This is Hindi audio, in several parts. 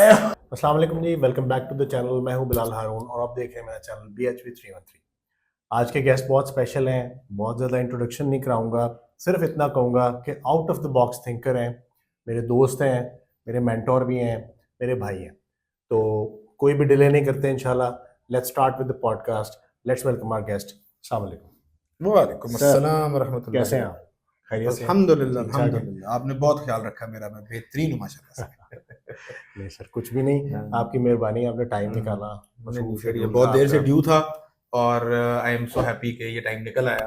अस्सलाम वालेकुम जी, welcome back to the channel. मैं हूं बिलाल हारून और आप देख रहे हैं मेरा चैनल BHV313। आज के गेस्ट बहुत स्पेशल हैं। बहुत ज़्यादा इंट्रोडक्शन नहीं कराऊंगा, सिर्फ इतना कहूंगा कि out of the box thinker हैं, मेरे दोस्त हैं, मेरे मेंटोर भी हैं, मेरे भाई हैं। तो कोई भी डिले नहीं करते, इंशाल्लाह let's start with the podcast. Let's welcome our guest. अस्सलाम वालेकुम वालेकुम सर, अस्सलाम वरहमतुल्लाहि कैसे हैं आप? वबरकातुहू। खैरियत से हैं? अल्हम्दुलिल्लाह ठीक ठाक है? अल्हम्दुलिल्लाह, आपने बहुत ख्याल रखा मेरा, मैं बेहतरीन हूँ माशाल्लाह से। नहीं सर, कुछ भी नहीं, हाँ, आपकी मेहरबानी, आपने टाइम निकाला। नहीं नहीं मशरूफ सर, ये शेड्यूल बहुत था देर से आपका। ड्यू था और आई एम सो हैप्पी कि ये टाइम निकल आया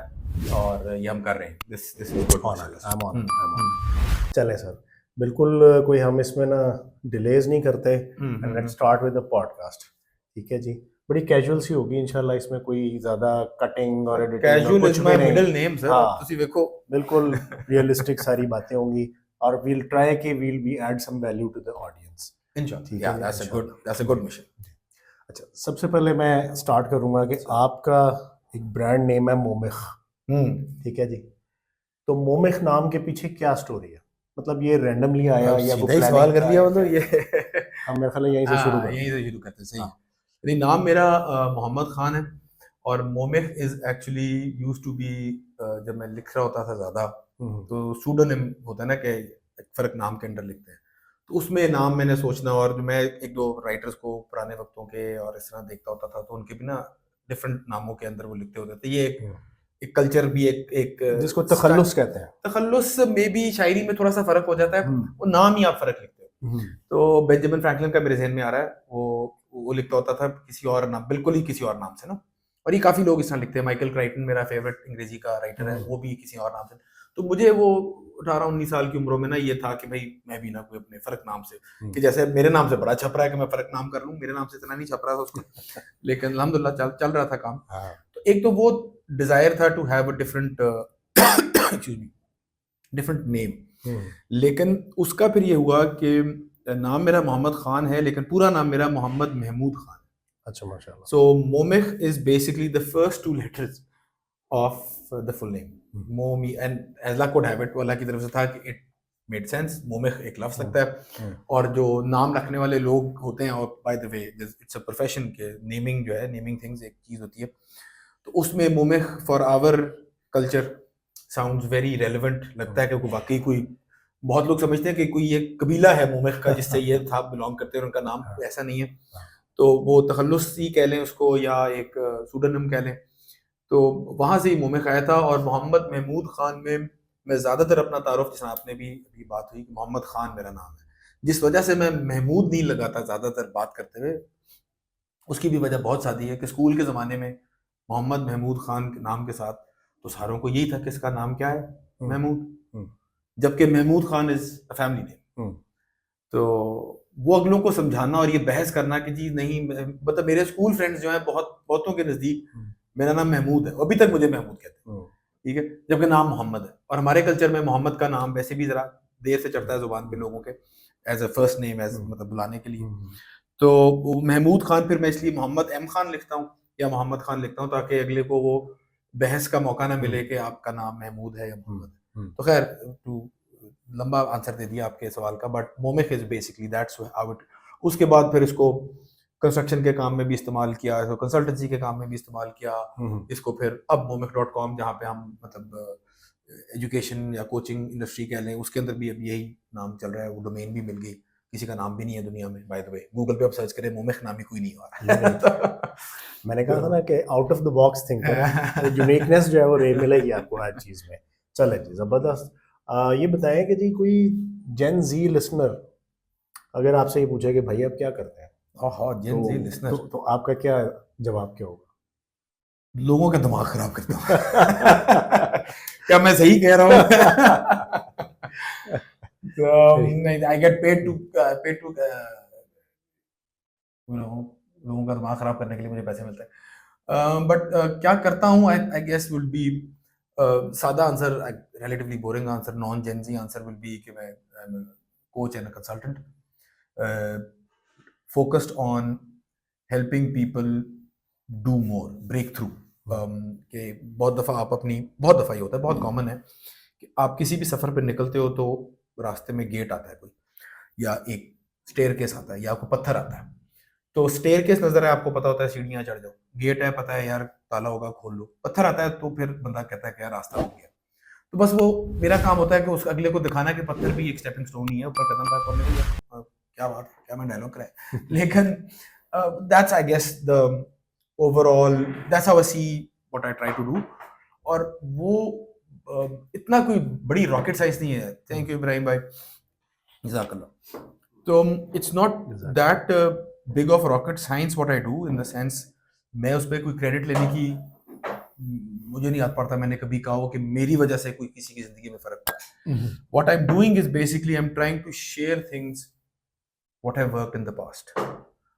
और ये हम कर रहे हैं। This this is good honour, माशाल्लाह आई एम से। ऑनर। चलें सर, बिल्कुल कोई हम इसमें ना डिलेज नहीं करते and let's start with the podcast. ठीक है जी, बड़ी कैजुअल सी होगी इंशाल्लाह, इसमें कोई ज़्यादा कटिंग और एडिटिंग और कैजुअल कुछ इज भी माय नहीं। मिडिल नेम सर, हाँ, ਤੁਸੀਂ ਵੇਖੋ। बिल्कुल रियलिस्टिक सारी बातें होंगी और वील ट्राई कि we'll be add some value to the audience. इंशाल्लाह, ठीक या है जी, दैट्स अ इंशाल्लाह गुड जी। मिशन। अच्छा, सबसे पहले मैं स्टार्ट करूंगा कि आपका एक ब्रांड नेम है मोमिख। हम्म ठीक है जी, तो मोमिख नाम के पीछे क्या स्टोरी है? मतलब ये रैंडमली आया अब या कोई सीधा ही प्लानिंग सवाल कर था लिया या क्या मतलब है? ये। हम मेरे ख्याल है यहीं से शुरू हाँ, करते यहीं हैं। से शुरू करते हैं, सही है। हाँ। नहीं, नाम मेरा मोहम्मद खान है और Momikh is actually use to be, जब मैं लिख रहा होता था ज़्यादा हम्म, तो सूडोनिम होता है ना कि एक फ़र्क नाम के अंडर लिखते हैं, तो उसमें नाम मैंने सोचना, और जो मैं एक दो राइटर्स को पुराने वक्तों के और इस तरह देखता होता था तो उनके भी ना डिफरेंट नामों के अंदर वो लिखते होते थे। ये एक हम्म। एक कल्चर भी एक जिसको तखल्लुस कहते हैं। तखल्लुस में भी शायरी में थोड़ा सा फ़र्क हो जाता है, हम्म, वो नाम ही आप फ़र्क लिखते हो। हम्म, तो बेंजामिन फ्रैंकलिन का मेरे ज़हन में आ रहा है, वो लिखता होता था किसी और नाम, बिल्कुल ही किसी और नाम से ना, और ये काफ़ी लोग इस तरह लिखते हैं। माइकल क्राइटन मेरा फ़ेवरेट अंग्रेज़ी का राइटर है, हम्म, वो भी किसी और नाम से। तो मुझे वो 18-19 साल की उम्रों में ना ये था कि भई मैं भी ना कोई अपने फ़र्क नाम से, हम्म। कि जैसे मेरे नाम से बड़ा छप रहा है कि मैं फ़र्क नाम कर लूँ, मेरे नाम से इतना नहीं छप रहा था उसको, लेकिन अल्हम्दुलिल्लाह चल रहा था काम। हाँ। तो एक तो वो डिज़ायर था to have a different excuse me, different name. Hmm, लेकिन उसका फिर ये हुआ कि नाम मेरा मोहम्मद खान है, लेकिन पूरा नाम मेरा मोहम्मद महमूद खान है। अच्छा, माशाल्लाह। So Momikh is basically the first two letters of the full name, hmm, Momi, and as luck would have it, वो अल्लाह की तरफ से था कि इट मेड सेंस। मोमिख एक लफ्ज हम्म, लगता है, हम्म, और जो नाम रखने वाले लोग होते हैं, और by the way it's a profession के नेमिंग जो है, नेमिंग थिंग्स एक चीज होती है, तो उसमें Momikh for our culture sounds very relevant लगता है, हम्म। क्योंकि वाकई कोई, बहुत लोग समझते हैं कि कोई एक कबीला है मोमिख का जिससे ये था बिलोंग करते हैं और उनका नाम, हाँ, ऐसा नहीं है। हाँ। तो वो तखल्लुस ही कह लें उसको या एक सूडोनिम कह लें, तो वहां से ही मोमिख आया था। और मोहम्मद महमूद खान में मैं ज्यादातर अपना तारुफ, जैसे आपने भी अभी बात हुई कि मोहम्मद खान मेरा नाम है, जिस वजह से मैं महमूद नहीं लगाता ज्यादातर बात करते हुए, उसकी भी वजह बहुत सादी है कि स्कूल के ज़माने में मोहम्मद महमूद खान के नाम के साथ तो सारों को यही था कि इसका नाम क्या है, हम्म, महमूद, हम्म, जबकि Mahmood Khan is a family name. Hmm, तो वो अगलों को समझाना और ये बहस करना कि जी नहीं, मतलब मेरे स्कूल फ्रेंड्स जो हैं, बहुतों के नज़दीक हम्म, मेरा नाम महमूद है, अभी तक मुझे महमूद कहते हैं, हम्म, ठीक है, जबकि नाम मोहम्मद है। और हमारे कल्चर में मोहम्मद का नाम वैसे भी ज़रा देर से चढ़ता है ज़ुबान पे हम्म, लोगों के, as a first name, as hmm, मतलब बुलाने के लिए। हम्म, तो वो महमूद खान फिर मैं इसलिए मोहम्मद एम खान लिखता हूँ या मोहम्मद खान लिखता हूँ, ताकि अगले को वो बहस का मौका ना मिले हम्म, कि आपका नाम महमूद है या हम्म, मोहम्मद है। हम्म, तो खैर, टू लंबा आंसर दे दिया आपके सवाल का, but Momik is basically that's how it. उसके बाद फिर इसको कंस्ट्रक्शन के काम में भी इस्तेमाल किया, इसको कंसल्टेंसी के काम में भी इस्तेमाल किया, हम्म। इसको फिर अब momic.com, जहाँ पे हम मतलब एजुकेशन या कोचिंग इंडस्ट्री कह लें, उसके अंदर भी अब यही नाम चल रहा है, वो डोमेन भी मिल गई। किसी का नाम भी नहीं है दुनिया में, बाय द वे, गूगल पे आप सर्च करें मोमिक नाम ही कोई नहीं आ नहीं नहीं, रहा। मैंने कहा था तो ना कि out of the box thinker हैं, तो यूनिकनेस जो है वो रे मिलेगी आपको हर चीज में। चले जी, जबरदस्त। ये बताएं कि जी कोई जेन जी लिसनर अगर आपसे ये पूछे कि भाई आप क्या करते हैं, हाँ, तो जेन जी लिसनर, तो आपका क्या जवाब क्या होगा? लोगों का दिमाग खराब करता हूँ। क्या मैं सही कह रहा हूँ? तो सही। नहीं, आई गेट पेड टू लोगों का दिमाग खराब करने के लिए मुझे पैसे मिलते हैं। बट क्या करता हूँ, आई गेस विल बी सादा answer, relatively boring answer, non Gen Z answer will be कि मैं coach and consultant, focused on helping people do more, breakthrough. कि बहुत दफ़ा आप अपनी, बहुत दफ़ा ये होता है, बहुत कॉमन है कि आप किसी भी सफ़र पर निकलते हो तो रास्ते में गेट आता है कोई, या एक स्टेयरकेस आता है या आपको पत्थर आता है। तो स्टेयरकेस नजर है, आपको पता होता है सीढ़ियां चढ़ जाओ, गेट है पता है यार ताला होगा खोल लो, पत्थर आता है तो फिर बंदा कहता है कि यार रास्ता हो गया। तो बस वो मेरा काम होता है कि उस अगले को दिखाना कि पत्थर भी एक स्टेपिंग स्टोन ही है, ऊपर कदम रख करने को। क्या बात, क्या मैं डायलॉग कराया। लेकिन that's I guess the overall, that's how I see what I try to do. और वो इतना कोई बड़ी रॉकेट साइंस नहीं है। थैंक यू इब्राहिम भाई, जज़ाकल्लाह। तो it's not that big of rocket science what I do, in the sense मैं उस पर कोई क्रेडिट लेने की मुझे नहीं याद पड़ता मैंने कभी कहा हो कि मेरी वजह से कोई किसी की जिंदगी में फर्क पड़ा है। What I am doing is basically I am trying to share things what have worked in the past,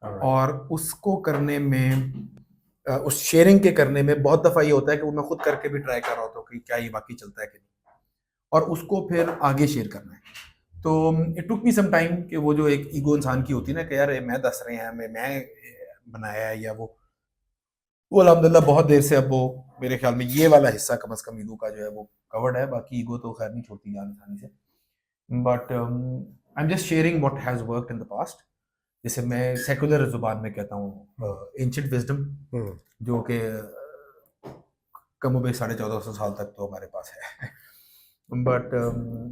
और उसको करने में उस शेयरिंग के करने में बहुत दफा ये होता है कि वो मैं खुद करके भी ट्राई कर रहा होता हूँ कि क्या ये बाकी चलता है कि नहीं, और उसको फिर आगे शेयर करना है। तो it took me some time कि वो जो एक ईगो इंसान की होती है ना कि यार मैं दस रहे हैं, मैं बनाया है, या वो अल्हम्दुलिल्लाह बहुत देर से अब वो मेरे ख्याल में ये वाला हिस्सा कम से कम ईगो का जो है वो कवर्ड है, बाकी ईगो तो खैर नहीं छोड़ती जान आसानी से। But I am just sharing what has worked in the past. जैसे मैं सेकुलर जुबान में कहता हूँ एंशिएंट विजडम, जो कि कमोबेश 1450 साल तक तो हमारे पास है। बट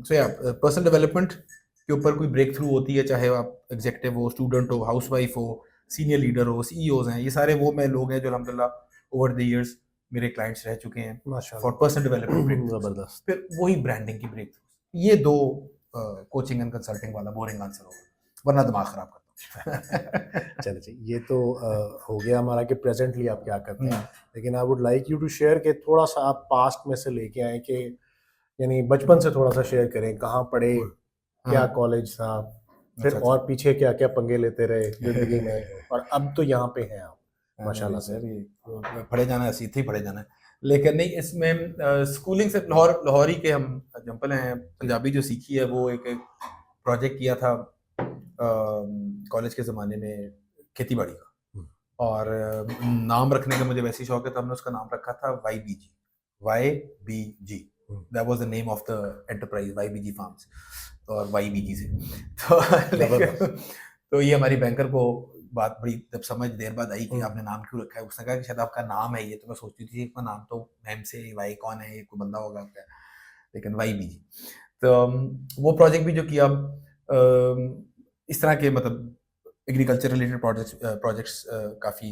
सो या पर्सनल डेवलपमेंट के ऊपर कोई ब्रेक थ्रू होती है, चाहे आप एग्जीक्यूटिव हो, स्टूडेंट हो, हाउसवाइफ हो, सीनियर लीडर हो, सीईओज हैं, ये सारे वो मैं लोग हैं जो अल्हम्दुलिल्लाह ओवर द इयर्स मेरे क्लाइंट्स रह चुके हैं फॉर पर्सनल डेवलपमेंट ब्रेक। जबरदस्त। फिर वही ब्रांडिंग की ब्रेक थ्रू। ये दो कोचिंग एंड कंसल्टिंग वाला बोरिंग आंसर होगा, वरना दिमाग खराब करता हूँ। चलिए जी, ये तो हो गया हमारा कि प्रेजेंटली आप क्या करते हैं, लेकिन I would like you to share कि थोड़ा सा आप पास्ट में से लेके आए कि यानी बचपन से थोड़ा सा शेयर करें, कहाँ पढ़े, क्या कॉलेज था, फिर और पीछे क्या क्या पंगे लेते रहे जिंदगी में, और अब तो यहाँ पे हैं आप माशाल्लाह से। पढ़े जाना है, सीधे ही पढ़े जाना है। लेकिन नहीं, इसमें स्कूलिंग से लाहौर ही के हम जंपल हैं। पंजाबी जो सीखी है वो एक प्रोजेक्ट किया था कॉलेज के ज़माने में खेती बाड़ी का, और नाम रखने का मुझे वैसे ही शौक है, तो हमने उसका नाम रखा था YBG। YBG, that was the name of the enterprise, YBG farms, और YBG से। तो ये हमारी बैंकर को बात बड़ी जब समझ देर बाद आई कि आपने नाम क्यों रखा है, उसने कहा कि शायद आपका नाम है ये, तो मैं सोचती थी इसका नाम तो मैम से वाई कौन है, ये कोई बंदा होगा आपका, लेकिन YBG। तो वो प्रोजेक्ट भी जो किया, इस तरह के मतलब एग्रीकल्चर रिलेटेड प्रोजेक्ट्स काफ़ी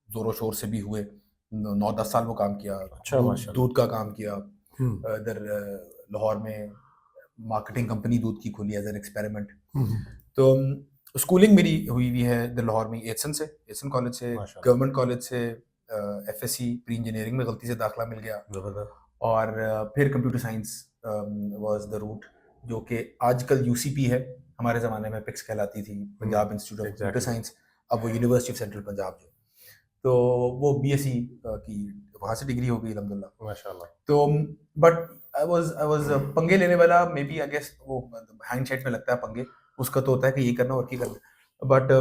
ज़ोरों शोर से भी हुए। 9-10 साल वो काम किया। अच्छा, दूध का काम किया इधर लाहौर में, मार्केटिंग कंपनी दूध की खोली एज एन एक्सपेरिमेंट। तो स्कूलिंग मेरी हुई हुई है इधर लाहौर में एचसन कॉलेज से, गवर्नमेंट कॉलेज से FSC प्री इंजीनियरिंग में गलती से दाखिला मिल गया, और फिर computer science was the route, जो कि आजकल UCP है, हमारे ज़माने में पिक्स कहलाती थी, Punjab institute of computer science, अब वो यूनिवर्सिटी ऑफ सेंट्रल पंजाब जो, तो वो BSc की वहाँ से डिग्री हो गई अल्हम्दुलिल्लाह माशाल्लाह। तो बट आई वाज पंगे लेने वाला, मे बी आई गेस वो हाइंडसाइट में लगता है पंगे, उसका तो होता है कि ये करना और क्या करना। But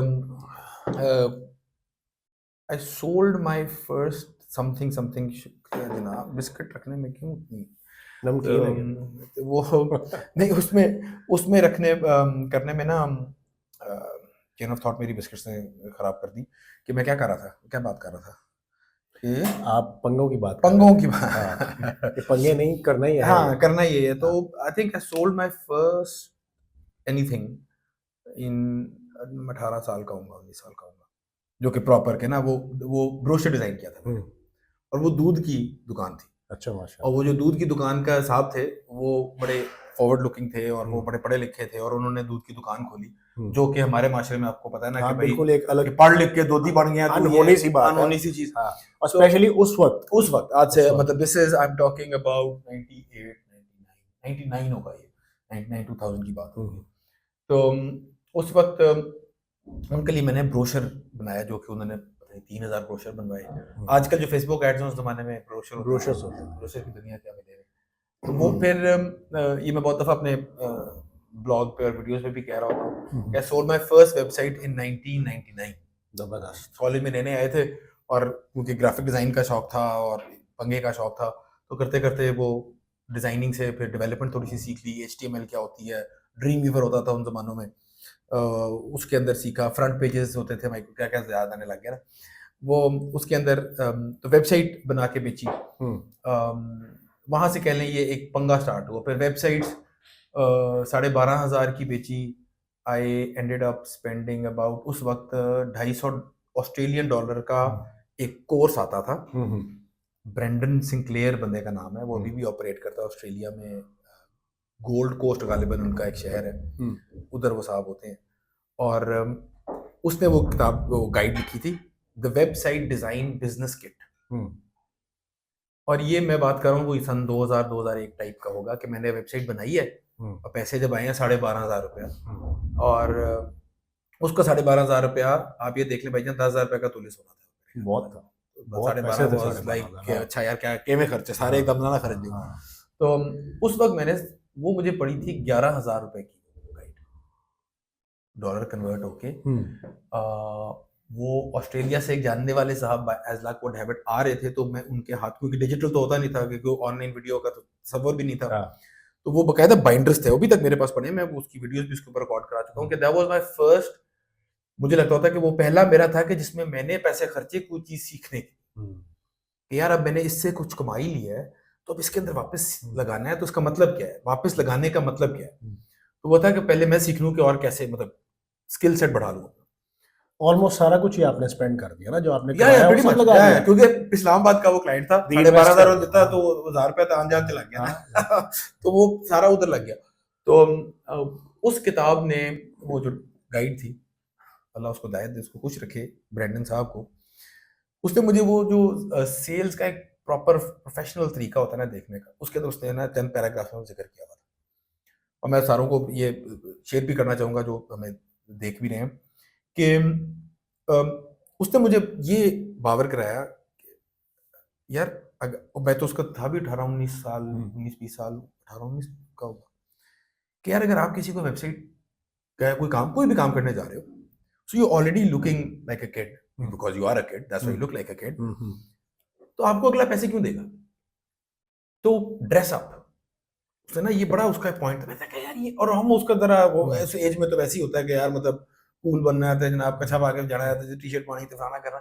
I sold my first something जनाब, बिस्किट रखने में क्यों इतनी नमकीन है वो नहीं, उसमें रखने करने में ना चेन ऑफ थॉट मेरी बिस्किट्स ने खराब कर दी कि मैं क्या कर रहा था, क्या बात कर रहा था कि आप पंगों की बात कि पंगे नहीं करना ही है। हाँ, करना ही है। तो I think I sold my first anything in 18 साल का हूँगा, 19 साल का हूँगा, जो कि प्रॉपर के ना वो ब्रोशर डिजाइन किया था, और वो दूध की दुकान थी। अच्छा माशाल्लाह। और वो जो दूध की दुकान का साहब थे वो बड़े फॉरवर्ड लुकिंग थे, और वो बड़े पढ़े लिखे थे, और उन्होंने दूध की दुकान खोली, जो कि हमारे माशरे में आपको पता है ना, हाँ, कि भाई बिल्कुल एक अलग पढ़ लिख के दूधी बन गया, अनहोनी सी बात, अनहोनी सी चीज। हाँ, और स्पेशली उस वक्त आज से मतलब this is I am talking about 98 99 होगा, ये 99 2000 की बात होगी। तो उस वक्त उनके लिए मैंने ब्रोशर बनाया, जो कि उन्होंने 3000 ब्रोशर बनवाए। आजकल जो फेसबुक एड्स हैं उस जमाने में ब्रोशर की दुनिया क्या मिले। तो वो फिर ये मैं बहुत दफा अपने ब्लॉग पे और वीडियोस में भी कह रहा होता हूँ, सोल्ड माय फर्स्ट वेबसाइट इन 1999। जबरदस्त। कॉलेज में नए आए थे, और क्योंकि ग्राफिक डिजाइन का शौक था और पंगे का शौक था, तो करते करते वो डिजाइनिंग से फिर डेवलपमेंट थोड़ी सी सीख ली। HTML क्या होती है, ड्रीम वीवर होता था उन जमानों में, उसके अंदर सीखा, फ्रंट पेजेस होते थे, माइक्रो क्या क्या याद आने लग गया ना वो, उसके अंदर तो वेबसाइट बना के बेची। वहां से कह लें ये एक पंगा स्टार्ट हुआ, फिर वेबसाइट्स 12,500 की बेची। I ended up spending about उस वक्त $250 का एक कोर्स आता था। ब्रेंडन सिंक्लेयर बंदे का नाम है, वो अभी भी ऑपरेट करता है ऑस्ट्रेलिया में। गोल्ड कोस्ट गालिबन उनका एक शहर है, उधर वो साहब होते हैं। और उसने वो किताब, वो गाइड लिखी थी, the website design business kit. और ये मैं बात कर रहा हूँ वो सन 2000-2001 टाइप का होगा कि मैंने वेबसाइट बनाई है और पैसे जब आए हैं 12,500 रुपया, और उसका 12,500 रुपया आप ये देख ले भाईजान, 10,000 रुपया का तोले सोना था। बहुत था, बहुत 12,500 पैसे थे, was 12,500, like, हाँ। अच्छा यार क्या केमे खर्चे सारे हाँ, एकदम ना खर्च दिए। हाँ। तो उस वक्त मैंने वो मुझे पड़ी थी 11,000 रुपए की गाइड, डॉलर कन्वर्ट होके। वो ऑस्ट्रेलिया से एक जानने वाले साहब as luck would have it आ रहे थे, तो मैं उनके हाथ, क्योंकि डिजिटल तो होता नहीं था, क्योंकि ऑनलाइन वीडियो का तो सफर भी नहीं था, हाँ। तो वो बकायदा बाइंडर्स थे, वो भी तक मेरे पास पड़े हैं, मैं उसकी वीडियोस भी उसके ऊपर रिकॉर्ड करा चुका हूँ कि दैट वाज माय फर्स्ट, मुझे लगता होता कि वो पहला मेरा था कि जिसमें मैंने पैसे खर्चे कोई चीज सीखने की, कि यार अब मैंने इससे कुछ कमाई लिया है तो अब इसके अंदर वापस लगाना है, तो उसका मतलब क्या है, वापस लगाने का मतलब क्या है। तो वो था कि पहले मैं सीख लूं कि और कैसे मतलब स्किल सेट बढ़ा लूं। ऑलमोस्ट सारा कुछ ही आपने स्पेंड कर दिया ना, जो आपने या कमाया वो pretty सब much, लगा या, दिया। क्योंकि इस्लामाबाद का वो क्लाइंट था, Reinvest 12,500 कर देता दिया। तो 1,000 रुपया तो आन जान से लग गया ना। तो वो सारा उधर लग गया। तो उस किताब ने, वो जो गाइड थी, अल्लाह उसको दायत दे, उसको खुश रखे, ब्रेंडन साहब को, उसने मुझे वो जो सेल्स का एक प्रॉपर प्रोफेशनल तरीका होता है ना देखने का, उसके अंदर उसने ना 10 पैराग्राफ में जिक्र किया हुआ था। और मैं सारों को ये शेयर भी करना चाहूंगा जो हमें देख भी रहे हैं, कि उसने मुझे ये बावर कराया कि यार और मैं तो उसका था भी 18-19 साल, 19-20 साल, 18-19 का होगा, कि यार अगर आप किसी को वेबसाइट का कोई भी काम करने जा रहे हो, so you already looking like a kid, because you are a kid, that's why you look like a kid, तो आपको अगला पैसे क्यों देगा? तो ड्रेस अप, उसने ना ये बड़ा उसका पॉइंट था, मैंने कहा यार ये, और हम उसका जरा वो ऐसे एज में तो वैसे ही होता है कि यार मतलब कूल बनना है जनाब, कच्छा आगे जाना है, टी शर्ट पानी तफाना करना,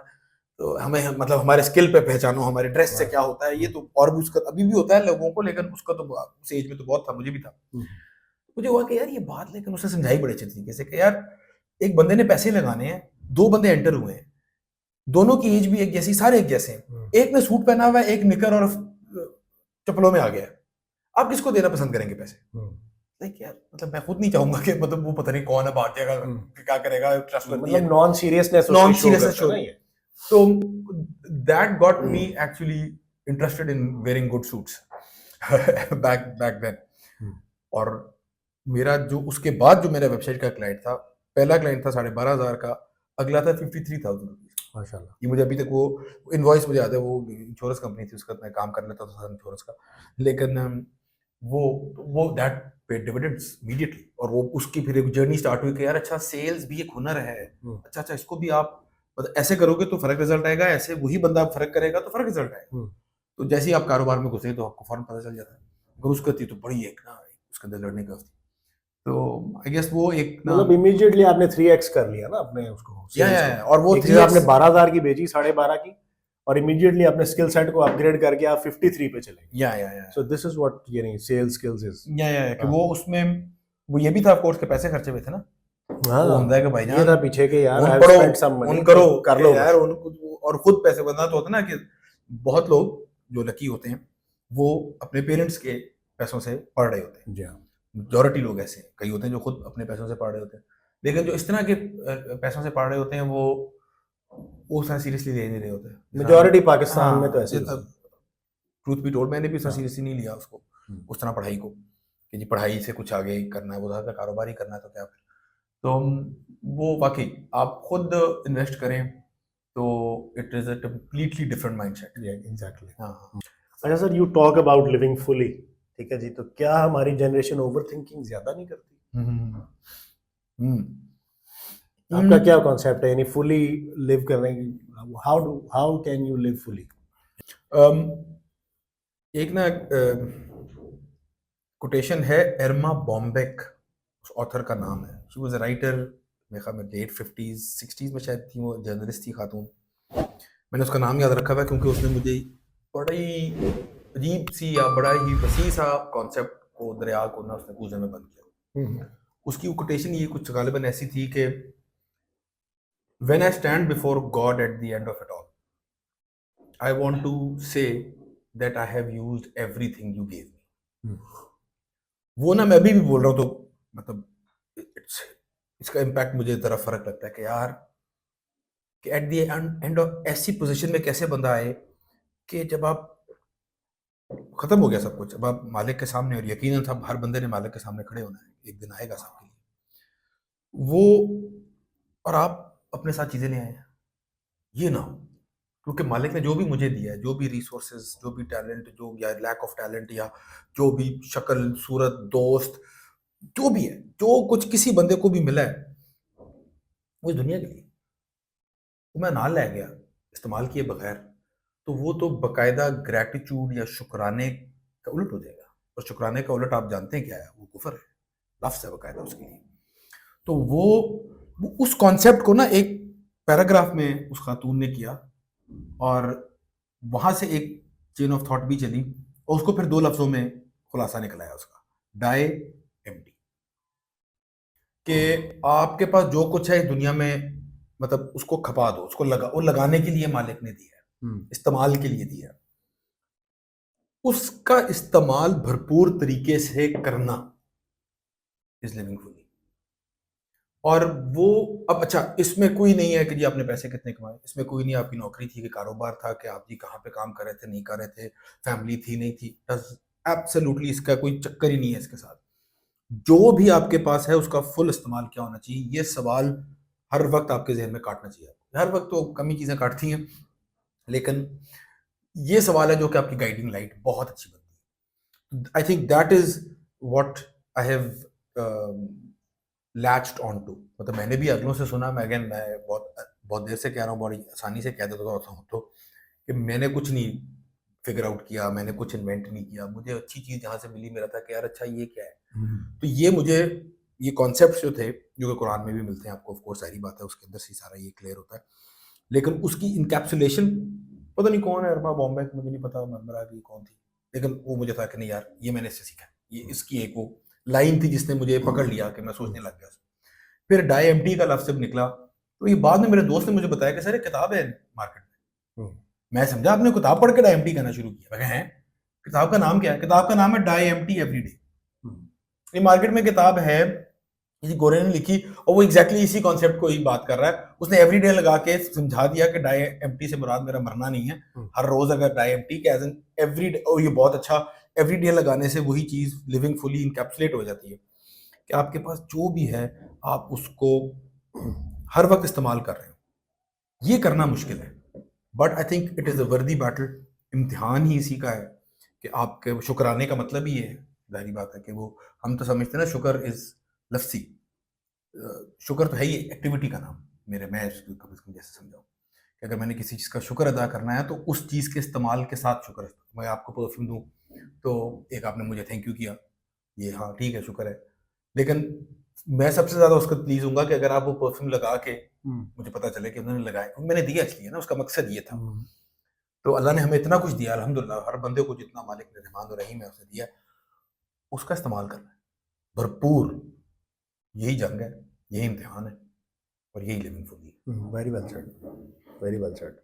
तो हमें मतलब हमारे स्किल पे पहचानो, हमारे ड्रेस से क्या होता है, ये तो और भी उसका अभी भी होता है लोगों को, लेकिन उसका तो उस एज में तो बहुत था, मुझे भी था। मुझे हुआ कि यार ये बात, लेकिन उसने समझाई बड़े अच्छे तरीके से कि यार एक बंदे ने पैसे लगाने हैं, 2 बंदे एंटर हुए हैं, दोनों की एज भी एक जैसी, सारे एक जैसे हैं, एक ने सूट पहना हुआ है, एक निकर और चप्पलों में आ गया है, आप किसको देना पसंद करेंगे पैसे? लाइक यार मतलब मैं खुद नहीं चाहूंगा कि मतलब वो पता नहीं कौन है, भाग जाएगा, क्या करेगा, ट्रस्टवर्दी है, मतलब नॉन सीरियसनेस शो। तो that got me actually interested in wearing good suits back then. और मेरा जो उसके बाद जो मेरा वेबसाइट का क्लाइंट था, पहला क्लाइंट था 12,500 का, अगला था 53,000 रुपीज। माशाल्लाह। ये मुझे अभी तक वो इनवॉइस मुझे याद है, वो इंश्योरेंस कंपनी थी, उसका मैं काम कर लेता था इंश्योरेंस का, लेकिन वो दैट पेड डिविडेंड्स इमीडिएटली। और वो उसकी फिर एक जर्नी स्टार्ट हुई कि यार अच्छा सेल्स भी एक हुनर है, अच्छा इसको भी आप मतलब ऐसे करोगे तो फर्क रिजल्ट आएगा, ऐसे वही बंदा फर्क करेगा तो फर्क रिजल्ट आएगा। तो जैसे ही आप कारोबार में घुसे तो आपको फौरन पता चल जाता है, अगर उसका थी तो बड़ी एक ना उसके अंदर लड़ने का थी। तो आई गेस वो एक ना मतलब इमीडिएटली आपने 3x कर लिया ना अपने उसको, या और वो एक चीज आपने 12,000 की बेची 12,500 की, और इमीडिएटली अपने स्किल सेट को अपग्रेड करके आप 53 पे चले। या सो दिस इज व्हाट यानी सेल्स स्किल्स इज। या कि वो उसमें वो ये भी था ऑफ कोर्स के पैसे खर्चे हुए थे ना, वो होता है कि भाईजान ये था पीछे के यार उन आई पढ़ो, स्पेंट सम मनी, उन करो कर लो यार और खुद पैसे बनना तो होता ना कि बहुत लोग जो लकी होते हैं वो अपने पेरेंट्स के पैसों से पढ़ रहे होते हैं। जी हाँ, मेजॉरिटी लोग ऐसे हैं, कई होते हैं जो खुद अपने पैसों से पढ़ रहे होते हैं, लेकिन जो इस तरह के पैसों से पढ़ रहे होते हैं वो उतना सीरियसली ले नहीं रहे होते। मेजॉरिटी पाकिस्तान में तो ऐसे ही ट्रूथ बी टोल्ड मैंने भी उतना सीरियसली नहीं लिया उसको, उस तरह पढ़ाई को, कि जी पढ़ाई से कुछ आगे करना है, वो था कारोबार ही करना है तो क्या फिर। तो वो वाकई आप खुद इन्वेस्ट करें तो it is a completely different mindset. Exactly. हाँ अच्छा sir, you talk about living fully, ठीक है जी, तो क्या हमारी जनरेशन ओवर थिंकिंग ज्यादा नहीं करती? आपका क्या कॉन्सेप्ट है यानी फुली लिव करने की? How can you live fully? एक ना कोटेशन है एर्मा बॉम्बेक, उस ऑथर का नाम है, शी वाज अ राइटर, मेरे ख्याल में लेट 50s 60s में शायद थी, वो जर्नलिस्ट थी खातून। मैंने उसका नाम याद रखा हुआ है क्योंकि उसने मुझे बड़ी अजीब सी या बड़ा ही वसी सा कॉन्सेप्ट को, दरिया को ना उसने कूजे में बंद किया। उसकी वो कोटेशन ये कुछ गालिबन ऐसी थी कि when I stand before God at the end of it all, I want to say that I have used everything you gave me. वो ना मैं अभी भी बोल रहा हूँ तो मतलब इसका इम्पैक्ट मुझे जरा फर्क लगता है कि यार कि एट द एंड ऑफ ऐसी पोजीशन में कैसे बंदा आए कि जब आप खत्म हो गया सब कुछ, अब आप मालिक के सामने, और यकीनन सब हर बंदे ने मालिक के सामने खड़े होना है, एक दिन आएगा सबके लिए वो, और आप अपने साथ चीजें ले आए हैं, ये ना हो। क्योंकि मालिक ने जो भी मुझे दिया है, जो भी रिसोर्सेज, जो भी टैलेंट, जो या लैक ऑफ टैलेंट, या जो भी शक्ल सूरत दोस्त जो भी है, जो कुछ किसी बंदे को भी मिला है, वो इस दुनिया के लिए, वो मैं नाल लै गया इस्तेमाल किए बगैर, तो वो तो बकायदा ग्रैटिट्यूड या शुक्राने का उलट हो जाएगा। और शुक्राने का उलट आप जानते हैं क्या है, वो कुफर है, लफ्ज़ है बकायदा उसके लिए। तो वो उस कॉन्सेप्ट को ना एक पैराग्राफ में उस खातून ने किया, और वहां से एक चेन ऑफ थॉट भी चली, और उसको फिर 2 लफ्जों में खुलासा निकलाया उसका, डाई एम्प्टी, कि आपके पास जो कुछ है इस दुनिया में, मतलब उसको खपा दो, उसको लगा, और लगाने के लिए मालिक ने दिया है, इस्तेमाल के लिए दिया है, उसका इस्तेमाल भरपूर तरीके से करना इज लिविंग फुली। और वो अब अच्छा, इसमें कोई नहीं है कि जी आपने पैसे कितने कमाए, इसमें कोई नहीं आपकी नौकरी थी कि कारोबार था कि आप जी कहाँ पे काम कर रहे थे नहीं कर रहे थे, फैमिली थी नहीं थी, एब्सोल्युटली इसका कोई चक्कर ही नहीं है इसके साथ। जो भी आपके पास है उसका फुल इस्तेमाल क्या होना चाहिए, ये सवाल हर वक्त आपके जहन में काटना चाहिए। हर वक्त तो कम ही चीज़ें काटती हैं, लेकिन ये सवाल है जो कि आपकी गाइडिंग लाइट बहुत अच्छी बनती है। I think that is what I have latched on to. मतलब मैंने भी अगलों से सुना, मैं अगेन मैं बहुत बहुत देर से कह रहा हूँ, बड़ी आसानी से कह देता हूँ तो, कि मैंने कुछ नहीं फिगर आउट किया, मैंने कुछ इन्वेंट नहीं किया, मुझे अच्छी चीज़ जहाँ से मिली मेरा था कि यार अच्छा ये क्या है। तो ये मुझे ये कॉन्सेप्ट जो थे, जो कि कुरान में भी मिलते हैं आपको, ऑफ कोर्स सारी बात है, उसके अंदर से सारा ये क्लियर होता है, लेकिन उसकी इनकैप्सुलेशन पता नहीं कौन है, अरबा बॉम्बे, मुझे नहीं पता मरमरा की कौन थी, लेकिन वो मुझे था कि नहीं यार ये मैंने इससे सीखा, ये इसकी एक वो लाइन थी जिसने मुझे पकड़ लिया कि मैं सोचने लग गया। फिर डाई एम्प्टी का लफ्ज़ जब निकला, तो ये बाद में मेरे दोस्त ने मुझे बताया कि सर एक किताब है मार्केट में। मैं समझा आपने किताब पढ़ के डाई एम्प्टी करना शुरू किया। मैं कहा, हैं किताब का नाम क्या है? किताब का नाम है डाई एम्प्टी एवरी डे। ये मार्केट में किताब है, किसी गोरे ने लिखी, और वो एग्जैक्टली इसी कॉन्सेप्ट को ही बात कर रहा है। उसने एवरी डे लगा के समझा दिया कि डाई एम्प्टी से मुराद मेरा मरना नहीं है, हर रोज अगर डाई एम्प्टी के एज एन एवरी डे, और ये बहुत अच्छा, एवरी डे लगाने से वही चीज लिविंग फुली इनकैप्सुलेट हो जाती है कि आपके पास जो भी है आप उसको हर वक्त इस्तेमाल कर रहे हो। ये करना मुश्किल है, but I think it is a वर्दी बैटल। इम्तिहान ही इसी का है कि आपके शुक्राने का मतलब ही ये है, जाहिर बात है कि वो हम तो समझते हैं ना शुक्र इज लफ्सी, शुक्र तो है ही एक्टिविटी का नाम। मैं इसको कम से कम जैसे समझाऊँ कि अगर मैंने किसी चीज़ का शुक्र अदा करना है तो उस चीज़ के इस्तेमाल के साथ शुक्र। मैं आपको परफ्यूम दूँ तो एक आपने मुझे थैंक यू किया, ये हाँ ठीक है शुक्र है, लेकिन मैं सबसे ज़्यादा उसको प्लीज हूँगा कि अगर आप वो परफ्यूम लगा के मुझे पता चले कि उन्होंने लगाया, क्योंकि मैंने दिया इसलिए ना, उसका मकसद ये था। तो अल्लाह ने हमें इतना कुछ दिया, अल्हम्दुलिल्लाह, हर बंदे को जितना मालिक ने रहमान और रहीम है उसे दिया, उसका इस्तेमाल करना है भरपूर। यही जंग है, यही इम्तिहान है, और यही living fully. Very well said, very well said.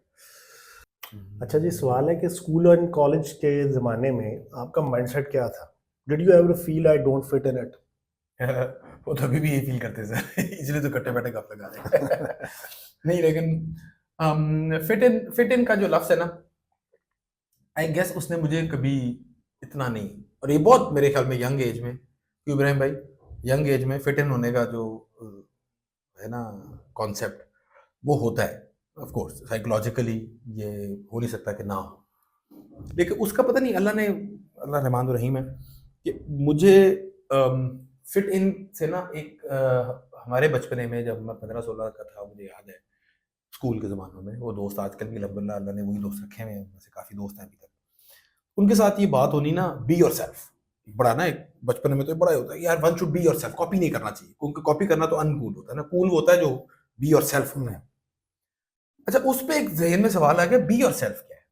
अच्छा जी, सवाल है कि स्कूल और कॉलेज के ज़माने में आपका माइंडसेट क्या था? Did you ever feel I don't fit in it? वो तो अभी भी यही फील करते सर इसलिए तो कट्टे बैठे गप लगा रहे नहीं, लेकिन फिट इन का जो लफ्ज़ है ना, आई गेस उसने मुझे कभी इतना नहीं, और ये बहुत मेरे ख्याल में यंग एज में, क्यों इब्राहिम भाई, यंग एज में फिट इन होने का जो है ना कॉन्सेप्ट, वो होता है ऑफ कोर्स साइकोलॉजिकली, ये हो नहीं सकता कि ना हो, लेकिन उसका पता नहीं, अल्लाह रहमान रहीम है कि मुझे फिट इन से ना एक हमारे बचपने में जब मैं 15-16 का था, मुझे याद है स्कूल के ज़मानों में, वो दोस्त आजकल भी अल्हम्दुलिल्लाह अल्लाह ने वही दोस्त रखे हुए हैं, वैसे काफ़ी दोस्त हैं अभी तक, उनके साथ ये बात होनी ना, बी योरसेल्फ, बड़ा ना एक बचपन में तो बड़ा ही होता है यार, one should be yourself, copy नहीं करना चाहिए, क्योंकि कॉपी करना तो अनकूल होता है ना, कूल वो होता है जो बी योरसेल्फ होता है। अच्छा, उस पे एक ज़हन में सवाल आ गया, बी योरसेल्फ क्या है?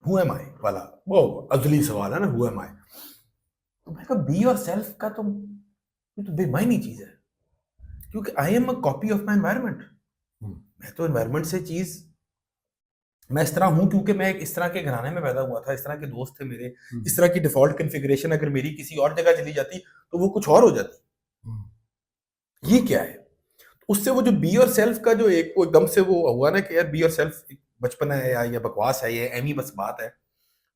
हु एम आई वाला वो अजली सवाल है ना, हु एम आई। तो मैं कहा बी योरसेल्फ का तो ये तो बेमायनी चीज है, क्योंकि I am a copy of my environment. मैं तो एनवायरमेंट से चीज, मैं इस तरह हूं क्योंकि मैं एक इस तरह के घराने में पैदा हुआ था, इस तरह के दोस्त थे मेरे, इस तरह की डिफॉल्ट कॉन्फ़िगरेशन अगर मेरी किसी और जगह चली जाती तो वो कुछ और हो जाती। ये क्या है? उससे वो जो बी योर सेल्फ का जो एक वो एकदम से वो हुआ ना कि यार बी योर सेल्फ बचपन है या ये बकवास है, ये एमी बस बात है।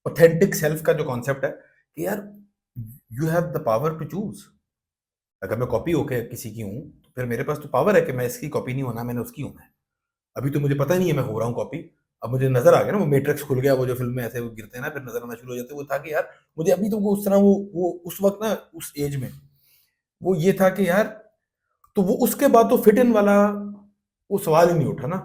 ऑथेंटिक सेल्फ का जो कॉन्सेप्ट है कि यार you have the power to choose. अगर मैं कॉपी होके किसी की हूँ तो फिर मेरे पास तो पावर है कि मैं इसकी कॉपी नहीं होना, मैंने उसकी होना है। अभी तो मुझे पता नहीं है मैं हो रहा हूँ कॉपी, अब मुझे नजर आ गया ना, वो मैट्रिक्स खुल गया, वो जो फिल्म में ऐसे वो गिरते हैं ना फिर नजर आना शुरू हो जाते हैं, वो था कि यार मुझे अभी तो वो उस तरह वो उस वक्त ना उस एज में वो ये था कि यार, तो वो उसके बाद तो फिट इन वाला वो सवाल ही नहीं उठा ना।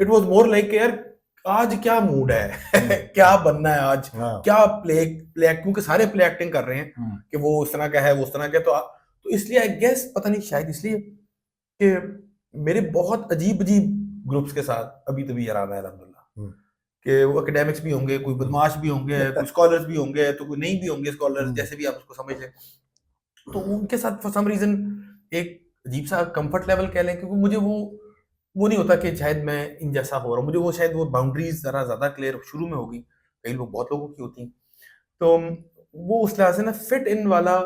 इट वाज मोर लाइक यार आज क्या मूड है क्या बनना है आज, क्या प्ले प्ले, क्योंकि सारे प्ले एक्टिंग कर रहे हैं कि वो उस तरह का है, वो उस तरह का, तो इसलिए आई गेस पता नहीं शायद इसलिए कि मेरे बहुत अजीब अजीब ग्रुप्स के साथ अभी तभी यार है अल्हम्दुलिल्लाह, कि वो एकेडमिक्स भी होंगे, कोई बदमाश भी होंगे, कोई स्कॉलर्स भी होंगे, तो कोई नहीं भी होंगे स्कॉलर्स, जैसे भी आप उसको समझ लें। तो उनके साथ फॉर सम रीजन एक अजीब सा कंफर्ट लेवल कह लें, क्योंकि मुझे वो नहीं होता कि शायद मैं इन जैसा हो रहा हूँ, मुझे वो शायद वो बाउंड्रीज जरा ज्यादा क्लियर शुरू में होगी, कई लोग बहुत लोगों की होती हैं। तो वो उस लिहाज से ना फिट इन वाला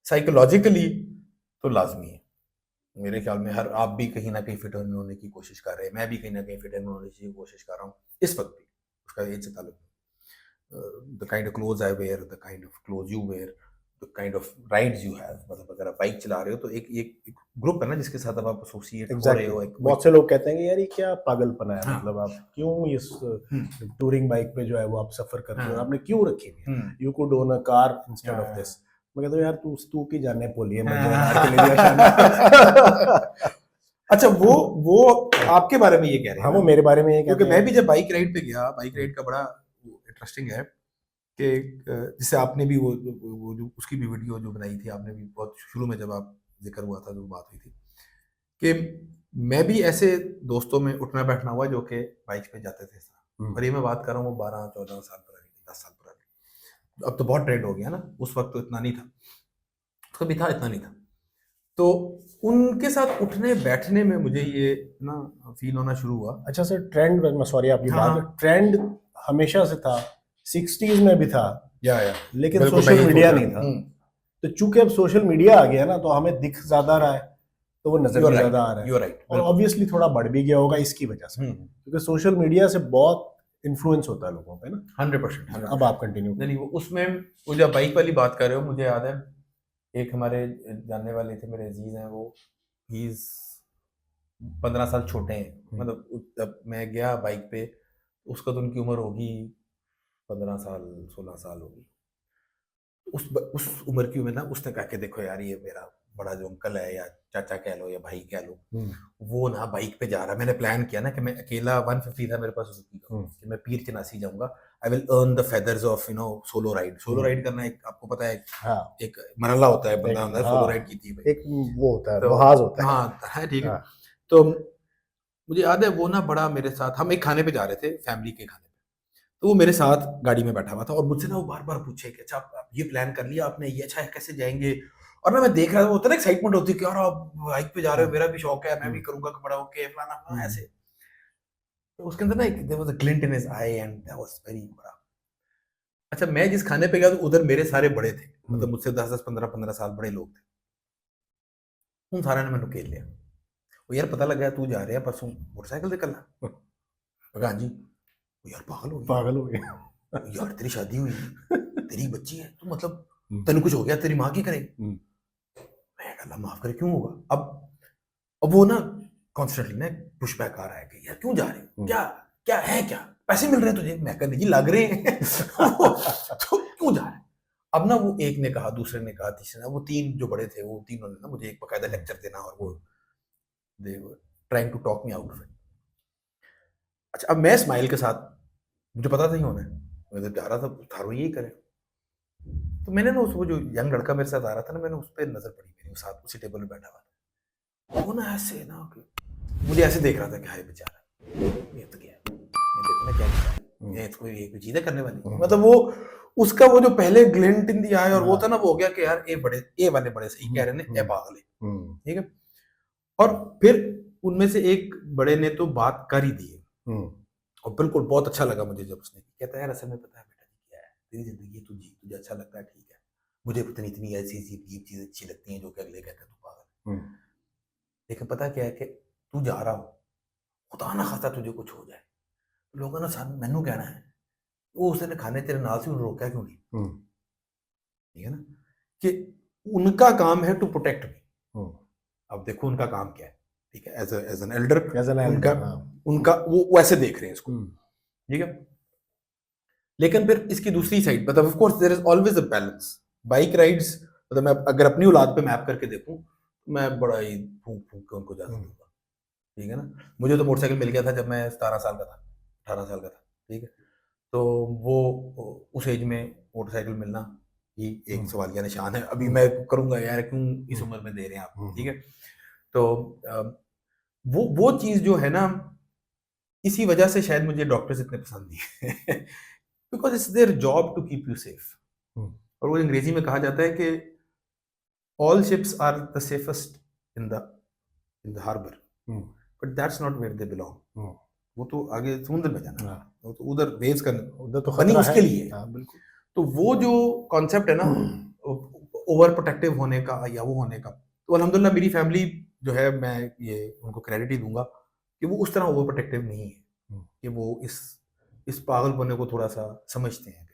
साइकोलॉजिकली तो लाजमी है मेरे ख्याल में। हर आप भी कहीं ना कहीं फिट इन होने की कोशिश कर रहे हैं, मैं भी कहीं ना कहीं फिट इन होने की कोशिश कर रहा हूँ इस वक्त भी, उसका एज से ताल्लुक। The kind of cloth I wear, the kind of cloth you wear, the kind of rides you have, मतलब अगर आप बाइक चला रहे हो तो एक ग्रुप है ना जिसके साथ अब आप एसोसिएट हो रहे हो। बहुत से लोग कहते हैं कि यार ये क्या पागलपना है, हाँ। मतलब आप क्यों इस टूरिंग बाइक पे जो है वो आप सफर करते हो, आपने क्यों रखी हुई है, you could own a car instead of this. मैं कहता हूँ यार तू की जाने पोलिए, मैं जो के लिए शाना। अच्छा, वो आपके बारे में ये कह रहे हैं? हाँ, वो मेरे बारे में ये कहते क्योंकि हैं। मैं भी जब बाइक राइड पे गया, बाइक राइड का बड़ा इंटरेस्टिंग है कि जिससे आपने भी वो जो उसकी भी वीडियो जो बनाई थी आपने भी, बहुत शुरू में जब आप जिक्र हुआ था, जो बात हुई थी कि मैं भी ऐसे दोस्तों में उठना बैठना हुआ जो कि बाइक पे जाते थे। और ये मैं बात कर रहा हूँ 12-14 साल पुरानी, 10 साल पुरानी। अब तो बहुत ट्रेंड हो गया ना, उस वक्त तो इतना नहीं था, कभी था इतना नहीं था। तो उनके साथ उठने बैठने में मुझे ये ना फील होना शुरू हुआ। अच्छा सर, ट्रेंड, सॉरी आपकी हाँ, बात, ट्रेंड हमेशा से था, 60s में भी था, या लेकिन बिल्कुल, मैं सोशल यही मीडिया सोच नहीं रहा था। हूँ। तो चूंकि अब सोशल मीडिया आ गया ना, तो हमें दिख ज्यादा रहा है, तो वो नजर You're भी right, ज्यादा आ रहा है, you're right, और बिल्कुल। ऑब्वियसली थोड़ा बढ़ भी गया होगा इसकी वजह से, क्योंकि सोशल मीडिया से बहुत इन्फ्लुएंस होता है लोगों पे ना। 100%। अब आप कंटिन्यू नहीं, वो उसमें वो जब बाइक वाली बात कर रहे हो, मुझे याद है एक हमारे जानने वाले थे, मेरे अजीज हैं वो, ही इज 15 साल छोटे हैं, मतलब जब मैं गया बाइक पे उसका तो उनकी उम्र होगी 15 साल 16 साल होगी। उस उम्र की में ना उसने कहा कि देखो यार, ये मेरा बड़ा जो अंकल है या चाचा कह लो या भाई कह लो, वो ना बाइक पे जा रहा है। मैंने प्लान किया ना कि मैं अकेला 150 था मेरे पास सुजुकी का, कि मैं पीर चनासी जाऊंगा, I will earn the feathers of solo ride. Solo ride करना एक, आपको पता है, एक मरहला होता है, बंदा अंदर सोलो राइड की थी भाई, एक वो होता है, तो महाज होता है। हाँ ठीक है। तो मुझे याद है वो ना बड़ा मेरे साथ, हम एक खाने पे जा रहे थे, फैमिली के खाने पे, तो वो मेरे साथ गाड़ी में बैठा हुआ था और मुझसे ना वो बार बार पूछे कि अच्छा आप ये प्लान कर लिया आपने, ये अच्छा है, कैसे जाएंगे। और ना मैं देख रहा था, होता है ना एक्साइटमेंट होती है कि यार आप बाइक पे जा रहे हो, मेरा भी शौक है, मैं भी करूंगा, बड़ा ओके फलाना फलाना ऐसे। तो उसके अंदर ना एक there was a glint in his eye and that was very बड़ा। अच्छा, मैं जिस खाने पे गया तो उधर मेरे सारे बड़े थे, मतलब मुझसे 10-10 15-15 साल बड़े लोग थे। उन सारे ने मैंने घेर लिया, वो यार पता लग गया तू जा रहे हैं परसों मोटरसाइकिल से कल। हाँ जी। यार पागल हो गया यार, तेरी शादी हुई तेरी बच्ची है, तो मतलब तेन कुछ हो गया, तेरी माँ की करे। मैं अल्लाह माफ करे, क्यों होगा। अब वो ना कॉन्स्टेंटली ना पुश बैक आ रहा है कि यार क्यों जा रहे हो, क्या क्या है, क्या पैसे मिल रहे हैं तुझे। मैं कहा नहीं लग रहे हैं तो क्यों जा रहे हैं। अब ना वो एक ने कहा, दूसरे ने कहा, तीसरे ने, वो तीन जो बड़े थे वो तीनों ने ना मुझे एक बकायदा लेक्चर देना, और वो they were trying to talk me out of it. अच्छा, अब मैं स्माइल के साथ, मुझे पता था ही होना है, मैं जब जा रहा था थारो यही करे, तो मैंने ना वो जो यंग लड़का मेरे साथ आ रहा था ना, मैंने उस पर नजर पड़ी मेरी, वो साथ उसी टेबल पे बैठा हुआ था। वो ना ऐसे ना मुझे ऐसे देख रहा था कि हाय बेचारा, ये तो क्या है, ये देखो ना क्या किया है, ये तो कोई चीजें करने वाली, मतलब वो उसका वो जो पहले ग्लिंट इन दी आई और वो था ना, वो हो गया कि यार ए वाले बड़े सही कह रहे हैं, ए पागल है, ठीक है। और फिर उनमें से एक बड़े ने तो बात कर ही दी है, और बिल्कुल बहुत अच्छा लगा मुझे जब उसने कहता है यार असल में पता है बेटा जी क्या है, तेरी जिंदगी तू जी, तुझे अच्छा लगता है ठीक है, मुझे इतनी इतनी ऐसी अजीब चीजें अच्छी लगती हैं जो कि अगले कहते हैं तू पागल, लेकिन पता क्या है कि तू जा रहा हो, खुदा ना खासा तुझे कुछ हो जाए, लोगों ने सान मैनू कहना है वो उसने खाने तेरे नाल से रोका क्यों नहीं, ठीक है ना, कि उनका काम है टू प्रोटेक्ट मी। अब देखो उनका काम क्या है, ठीक है, एज एन एल्डर उनका वो वैसे देख रहे हैं इसको, ठीक है। लेकिन फिर इसकी दूसरी साइड, मतलब of course there is always a balance. Bike rides, मतलब मैं अगर अपनी औलाद पे मैप करके देखूं, मैं बड़ा ही फूंक फूंक के उनको जाने दूंगा, ठीक है ना। मुझे तो मोटरसाइकिल मिल गया था जब मैं 17 साल का था, 18 साल का था, ठीक है। तो वो उस एज में मोटरसाइकिल मिलना ही एक सवालिया निशान है। अभी मैं करूंगा यार क्यों इस उम्र में दे रहे हैं आप, ठीक है। तो वो चीज जो है ना, इसी वजह से शायद मुझे डॉक्टर्स इतने पसंद नहीं है because it's their job to keep you safe. और वो अंग्रेजी में कहा जाता है कि all ships are the safest in the harbour, but that's not where they belong. वो तो आगे समुद्र में जाना है, वो तो उधर बेस करने, उधर तो बनी उसके लिए है। बिल्कुल। तो वो जो कॉन्सेप्ट है ना ओवर प्रोटेक्टिव होने का या वो होने का, तो अल्हम्दुलिल्लाह मेरी फैमिली जो है, मैं ये उनको क्रेडिट ही दूंगा कि वो उस तरह ओवर प्रोटेक्टिव नहीं है, कि वो इस पागलपने को थोड़ा सा समझते हैं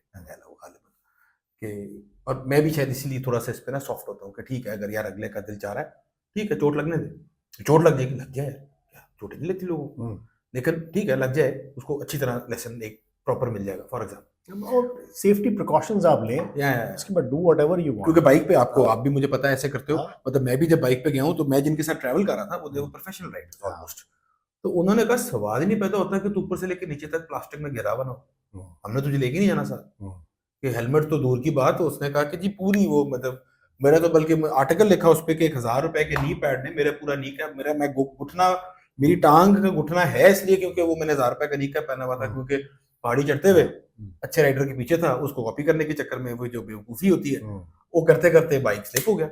कि, और मैं भी शायद इसीलिए थोड़ा सा इस पे ना सॉफ्ट होता हूँ कि ठीक है, अगर यार अगले का दिल चाह रहा है, ठीक है चोट लगने दे, चोट लग जाएगी, लग जाए, क्या चोटें नहीं लेती लोगों को, लेकिन ठीक है लग जाए, उसको अच्छी तरह लेसन एक प्रॉपर मिल जाएगा फॉर एग्जाम्पल, और सेफ्टी प्रिकॉशंस आप लें, इसके बाद डू व्हाटएवर यू वांट। क्योंकि बाइक पे आपको, आप भी मुझे पता है ऐसे करते हो, मतलब मैं भी जब बाइक पे गया हूँ तो मैं जिनके साथ ट्रैवल कर रहा था वो देखो प्रोफेशनल राइडर्स ऑलमोस्ट, तो उन्होंने कहा सवाल ही नहीं पैदा होता कि तू ऊपर से लेके नीचे तक प्लास्टिक में घिरा हुआ ना, हमने तुझे लेके नहीं जाना साथ, कि हेलमेट तो दूर की बात। उसने कहा कि जी पूरी वो, मतलब मेरा तो बल्कि आर्टिकल लिखा उस पे कि 1000 रुपए के नी पैड ने मेरा पूरा नी कैप, मेरा मैं घुटना, मेरी टांग का घुटना है इसलिए क्योंकि वो मैंने 1000 रुपए का नी कैप पहना हुआ था, क्योंकि पहाड़ी चढ़ते हुए अच्छे राइडर के पीछे था, उसको कॉपी करने के चक्कर में वो जो बेवकूफी होती है वो करते करते बाइक स्लिप हो गया,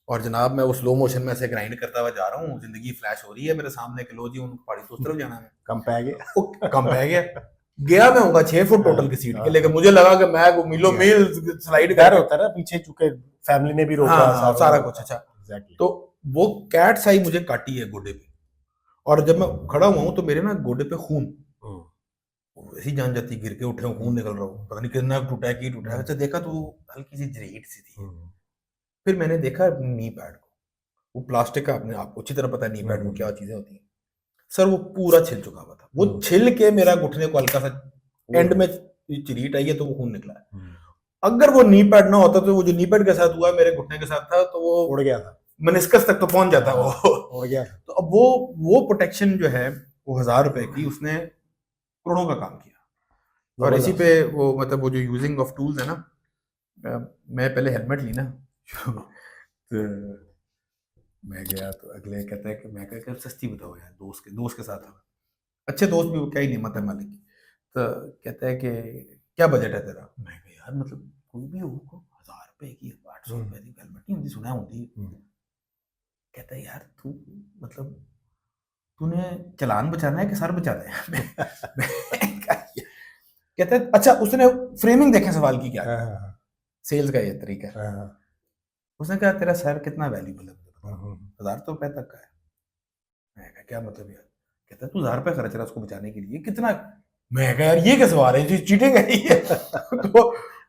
और जनाब मैं वो स्लो मोशन में से ग्राइंड करता हुआ जा रहा हूँ, जिंदगी फ्लैश हो रही है मेरे सामने कि लो जी उन पहाड़ी तो उस तरफ जाना है, कम पै गया गया मैं होगा 6 फुट टोटल की सीट के, लेकिन मुझे लगा कि मैं वो मिलो मील स्लाइड कर होता है ना पीछे, चूंकि फैमिली ने भी रोका, सारा कुछ अच्छा। तो वो कैट साई मुझे काटी है गोडे पे, और जब मैं खड़ा हुआ हूँ तो मेरे ना गोडे पे खून, ऐसी जान जाती, गिर के उठे हूँ खून निकल रहा हूँ, पता नहीं कितना टूटा है, की टूटा है। अच्छा देखा तो हल्की सी जरीट सी थी, फिर मैंने देखा नी पैड को, वो प्लास्टिक का, अपने आपको अच्छी तरह पता है नी पैड में क्या चीजें होती हैं सर, वो पूरा छिल चुका हुआ था, वो छिल के मेरा घुटने को हल्का सा एंड में चिरीट आई है तो वो खून निकला है। अगर वो नी पैड ना होता तो वो जो नी पैड के साथ हुआ मेरे घुटने के साथ था तो वो उड़ गया था, मेनिस्कस तक तो पहुंच जाता, वो उड़ गया। तो अब वो प्रोटेक्शन जो है वो 1000 रुपए की उसने करोड़ों का काम किया। और इसी पे वो, मतलब वो जो यूजिंग ऑफ टूल्स है ना, मैं पहले हेलमेट ली ना तो मैं गया तो अगले कहता है कि मैं क्या सस्ती बताओ यार, दोस्त के साथ था, अच्छे दोस्त भी, क्या ही नियमत है मालिक की। तो कहता है कि क्या बजट है तेरा, मैं कहा यार मतलब कोई भी हो, 1000 रुपए की 800 रुपए की हेलमेट नहीं होती, सुना होती। कहता है यार तू मतलब तूने चलान बचाना है कि सर बचाना है कहता है अच्छा, उसने फ्रेमिंग देखे सवाल की क्या, सेल्स का ये तरीका है। उसने कहा तेरा सर कितना वैल्यूबल है, 1000 रुपए तक का है। मैं कहा क्या मतलब यार, कहता है तू 1000 रुपए खर्च रहा उसको बचाने के लिए, कितना। मैं कहा यार ये क्या सवाल है, चीटिंग है ये तो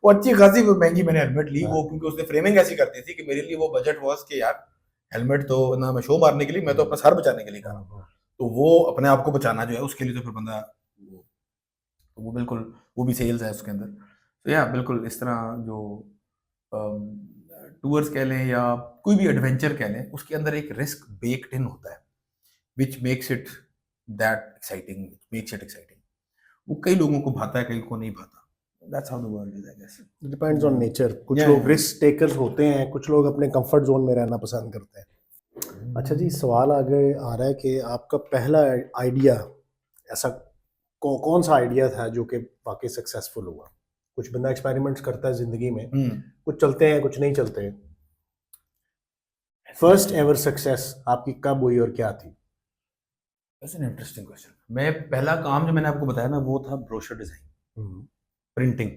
वो अच्छी खासी महंगी मैंने हेलमेट ली, वो क्योंकि उसने फ्रेमिंग ऐसी करती थी कि मेरे लिए वो बजट वॉज कि यार हेलमेट तो ना मैं शो मारने के लिए, मैं तो अपना सर बचाने के लिए कर रहा हूँ, तो वो अपने आप को बचाना जो है उसके लिए तो फिर बंदा वो बिल्कुल, वो भी सेल्स है उसके अंदर। तो या बिल्कुल इस तरह जो टूर्स कह लें या कोई भी एडवेंचर कह लें, उसके अंदर एक रिस्क बेक्ड इन होता है which makes it that exciting, makes it exciting. वो कई लोगों को भाता है, कई को नहीं भाता। That's how the world is, I guess. Depends on nature, कुछ Yeah, लोग yeah. रिस्क टेकर्स होते हैं, कुछ लोग अपने कंफर्ट जोन में रहना पसंद करते हैं। अच्छा जी, सवाल आगे आ रहा है कि आपका पहला आइडिया ऐसा कौन सा आइडिया था जो कि वाकई सक्सेसफुल हुआ? कुछ बंदा एक्सपेरिमेंट्स करता है जिंदगी में, कुछ चलते हैं कुछ नहीं चलते। फर्स्ट एवर सक्सेस आपकी कब हुई और क्या थी? That's an interesting question. मैं पहला काम जो मैंने आपको बताया ना वो था ब्रोशर डिजाइन, प्रिंटिंग।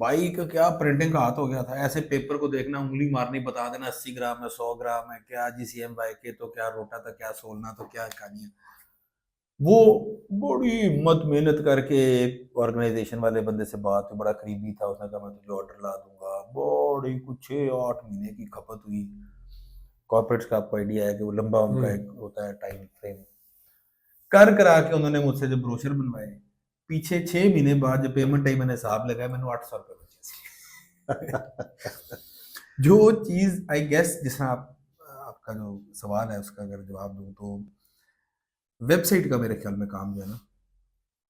भाई का क्या प्रिंटिंग का हाथ हो गया था, ऐसे पेपर को देखना, उंगली मारनी, बता देना 80 ग्राम है, 100 ग्राम है, क्या GCM YK तो क्या रोटा था, क्या सोलना तो क्या कहानियां। वो बड़ी हिम्मत मेहनत करके एक ऑर्गेनाइजेशन वाले बंदे से बात हुई, बड़ा करीबी था, उसने कहा मैं तुझे ऑर्डर ला दूंगा। बड़ी कुछ 6-8 महीने की खपत हुई। कॉर्पोरेट्स का आपको आइडिया है कि वो लंबा उनका एक होता है टाइम फ्रेम। कर करा के उन्होंने मुझसे जो ब्रोशर बनवाए, पीछे 6 महीने बाद जब पेमेंट टाइम मैंने हिसाब लगाया, मैंने 800 रुपये बचे। जो चीज आई गेस, जिस आपका जो सवाल है उसका अगर जवाब दूं तो वेबसाइट का मेरे ख्याल में काम जो है ना,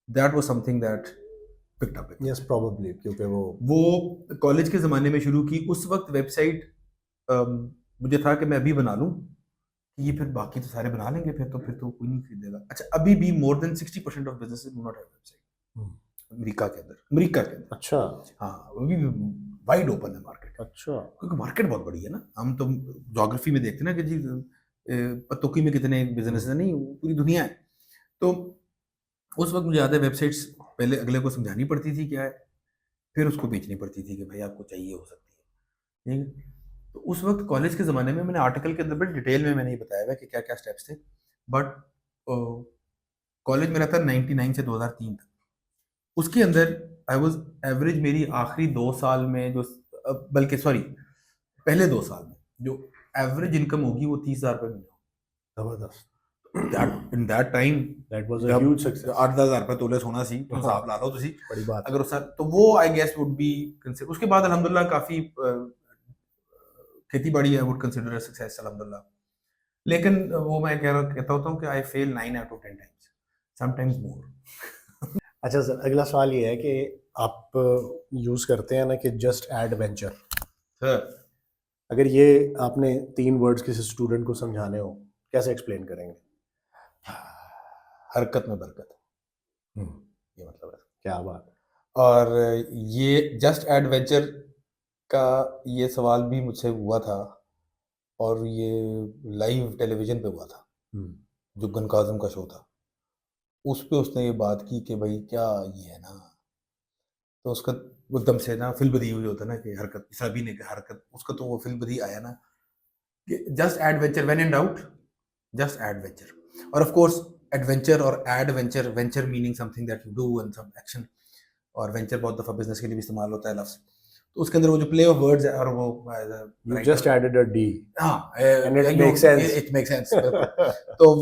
that was something that picked up. Yes probably, क्योंकि वो कॉलेज के ज़माने में शुरू की। उस वक्त वेबसाइट मुझे था कि मैं अभी बना लूँ, ये फिर बाकी तो सारे बना लेंगे, फिर तो कोई नहीं खरीदेगा। अच्छा, अभी भी more than 60% of businesses do not have website America के अंदर। अच्छा हाँ, अभी भी वाइड ओपन है मार्केट। अच्छा क्योंकि मार्केट बहुत बड़ी है ना। हम तो ज्योग्राफी में देखते हैं ना कि जी पतोकी में कितने बिजनेस है, नहीं पूरी दुनिया है। तो उस वक्त मुझे याद है वेबसाइट्स पहले अगले को समझानी पड़ती थी क्या है, फिर उसको बेचनी पड़ती थी कि भाई आपको चाहिए हो सकती है, ठीक है। तो उस वक्त कॉलेज के ज़माने में मैंने आर्टिकल के अंदर बड़ी डिटेल में मैंने ये बताया हुआ है कि क्या क्या स्टेप्स थे। बट कॉलेज मेरा था 99 से 2003 तक। उसके अंदर आई वाज एवरेज, मेरी आखिरी 2 साल में जो बल्कि सॉरी पहले 2 साल में जो एवरेज इनकम होगी वो 30,000 रुपये महीने। जबरदस्त। That in that time that was a huge success. 8-10 हज़ार रुपये तोले सोना सी तो हिसाब ला लो तुसी, बड़ी बात अगर उस तो वो I guess would be consider. उसके बाद अल्हम्दुलिल्लाह काफ़ी खेती बाड़ी है, वुड कंसिडर सक्सेस अल्हम्दुलिल्लाह। लेकिन वो मैं कहता होता हूँ कि I fail 9 out of 10 times, sometimes more. अच्छा सर, अगला सवाल ये है कि आप यूज करते हैं ना कि जस्ट ऐड वेंचर। सर, अगर ये आपने 3 वर्ड्स किसी स्टूडेंट को समझाने हो, कैसे एक्सप्लेन करेंगे? हरकत में बरकत, ये मतलब है। क्या बात। और ये जस्ट एडवेंचर का ये सवाल भी मुझसे हुआ था, और ये लाइव टेलीविजन पे हुआ था, जो गन काज़म का शो था, उस पे उसने ये बात की कि भाई क्या ये है ना, तो उसका वो एकदम से ना फिल बदी हुई होता है ना कि हरकत, सभी ने कहा हरकत, उसका तो वो फिल बदी आया ना कि just adventure, when in doubt just adventure. और ऑफ कोर्स एडवेंचर और adventure, venture meaning something that you do and some action, और वेंचर बहुत दफ़ा बिजनेस के लिए भी इस्तेमाल होता है लफ्ज़। तो उसके अंदर वो जो प्ले ऑफ वर्ड्स है, और वो you just added a D हाँ, and it makes sense. It make sense. तो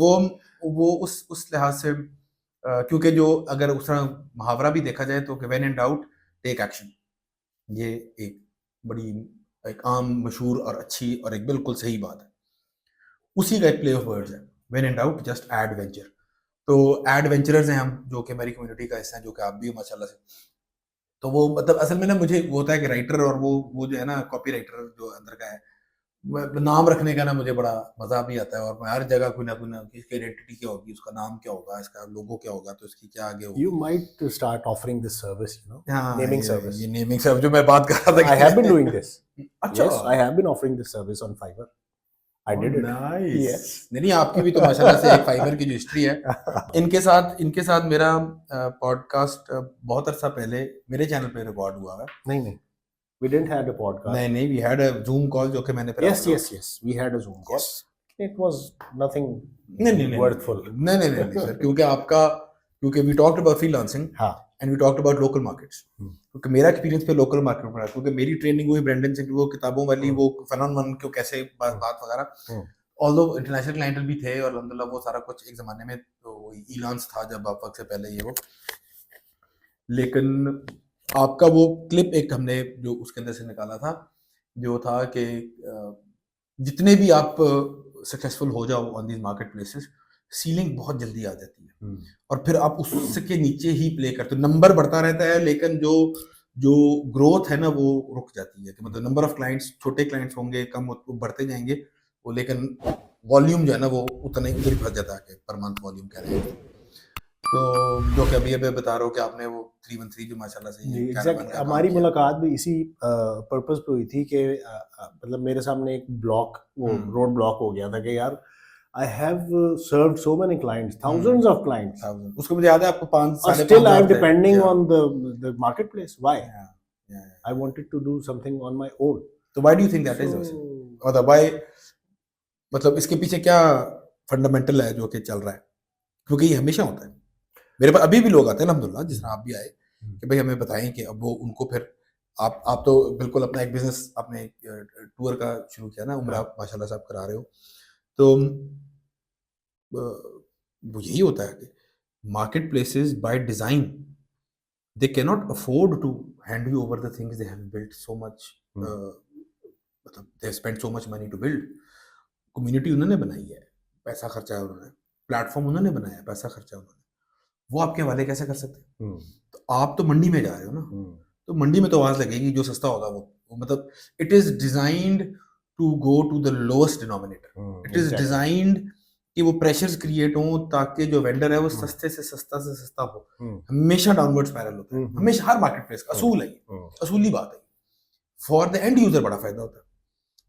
वो उस लिहाज से क्योंकि जो अगर उस तरह मुहावरा भी देखा जाए तो कि when in doubt take action, ये एक बड़ी एक आम मशहूर और अच्छी और एक बिल्कुल सही बात है। उसी का एक प्ले ऑफ वर्ड्स है, when in doubt just add venture. तो एडवेंचरर्स हैं हम, जो कि हमारी कम्युनिटी का हिस्सा है, जो कि आप भी हो माशाल्लाह से। तो वो मतलब असल में ना मुझे वो होता है कि राइटर और वो जो है ना कॉपी राइटर जो अंदर का है, नाम रखने का ना मुझे बड़ा मजा भी आता है, और मैं हर जगह कोई ना इसकी आइडेंटिटी क्या होगी, उसका नाम क्या होगा, इसका लोगो क्या होगा, तो इसकी क्या आगे होगी। You might start offering this service, you know, हाँ, naming ये service. ये नेमिंग सर्विस जो मैं बात कर रहा था I have been doing this. अच्छा, Yes, I have been offering this service on Fiverr. I did it. Nice. Yes. नहीं, आपकी भी तो माशाल्लाह से एक फाइबर की जो हिस्ट्री है। इनके साथ मेरा पॉडकास्ट बहुत अरसा पहले मेरे चैनल पे रिकॉर्ड हुआ है। नहीं, we didn't had a podcast. नहीं, we had a Zoom call जो कि मैंने फिर Yes, we had a Zoom call. Yes. It was nothing नहीं worthful. नहीं सर, क्योंकि we talked about freelancing हाँ, and we talked about local markets. क्योंकि मेरा एक्सपीरियंस पे लोकल मार्केट में रहा, क्योंकि मेरी ट्रेनिंग हुई ब्रेंडन से, वो किताबों वाली वो फनोमेनन क्यों कैसे बात वगैरह, ऑल्दो इंटरनेशनल क्लाइंटल भी थे, और अल्हम्दुलिल्लाह वो सारा कुछ एक ज़माने में तो ईलान्स था जब आप वक्त से पहले ये वो। लेकिन आपका वो क्लिप एक हमने जो उसके अंदर से निकाला था, जो था कि जितने भी आप सक्सेसफुल हो जाओ on these market places, ceiling बहुत जल्दी आ जाती है, और फिर आप उसके नीचे ही प्ले करते हो, नंबर बढ़ता रहता है, लेकिन जो जो ग्रोथ है ना वो रुक जाती है, कि मतलब नंबर ऑफ क्लाइंट्स, छोटे क्लाइंट्स होंगे कम, वो बढ़ते जाएंगे वो, लेकिन वॉल्यूम जो है ना वो उतना ही उधर फंस जाता है, पर मंथ वॉल्यूम कह रहे हैं। तो जो कि अभी बता रहे हो कि आपने वो 313 जो माशाल्लाह से जी ये एग्जैक्ट कैरावन का काम हमारी किया। मुलाकात भी इसी पर्पस पे हुई थी कि मतलब मेरे सामने एक ब्लॉक वो रोड ब्लॉक हो गया था कि यार I have served so many clients, thousands of clients, 1000 उसको मुझे याद है आपको 5 और साढ़े स्टिल आई एम 5,000 थे। डिपेंडिंग या ऑन द मार्केटप्लेस। व्हाई? या I wanted to do something on my own. तो why do you think that is? वैसे मतलब व्हाई, मतलब इसके पीछे क्या फंडामेंटल है जो कि चल रहा है? क्योंकि ये हमेशा होता है, मेरे पास अभी भी लोग आते हैं अल्हम्दुलिल्लाह, जिस तरह आप भी आए कि भाई हमें बताएं कि अब वो उनको फिर आप तो बिल्कुल अपना एक बिजनेस आपने टूर का शुरू किया ना, उम्र आप माशाल्लाह से आप करा रहे हो, तो वो यही होता है कि market places by design they can not afford to hand you over the things they have built so much, मतलब they spend so much money to build. Community उन्होंने बनाई है, पैसा खर्चा है उन्होंने, प्लेटफॉर्म उन्होंने बनाया है, पैसा खर्चा है उन्होंने, वो आपके हवाले कैसे कर सकते हैं? तो आप तो मंडी में जा रहे हो ना, तो मंडी में तो आवाज लगेगी, जो सस्ता होगा वो मतलब it is designed to go to the lowest denominator, it is designed कि वो प्रेशर्स क्रिएट हों ताकि जो वेंडर है वो सस्ते से सस्ता हो। हमेशा डाउनवर्ड स्पाइरल होता है, हमेशा हर मार्केट प्लेस का असूल है, असूली बात है। फॉर द एंड यूजर बड़ा फायदा होता है।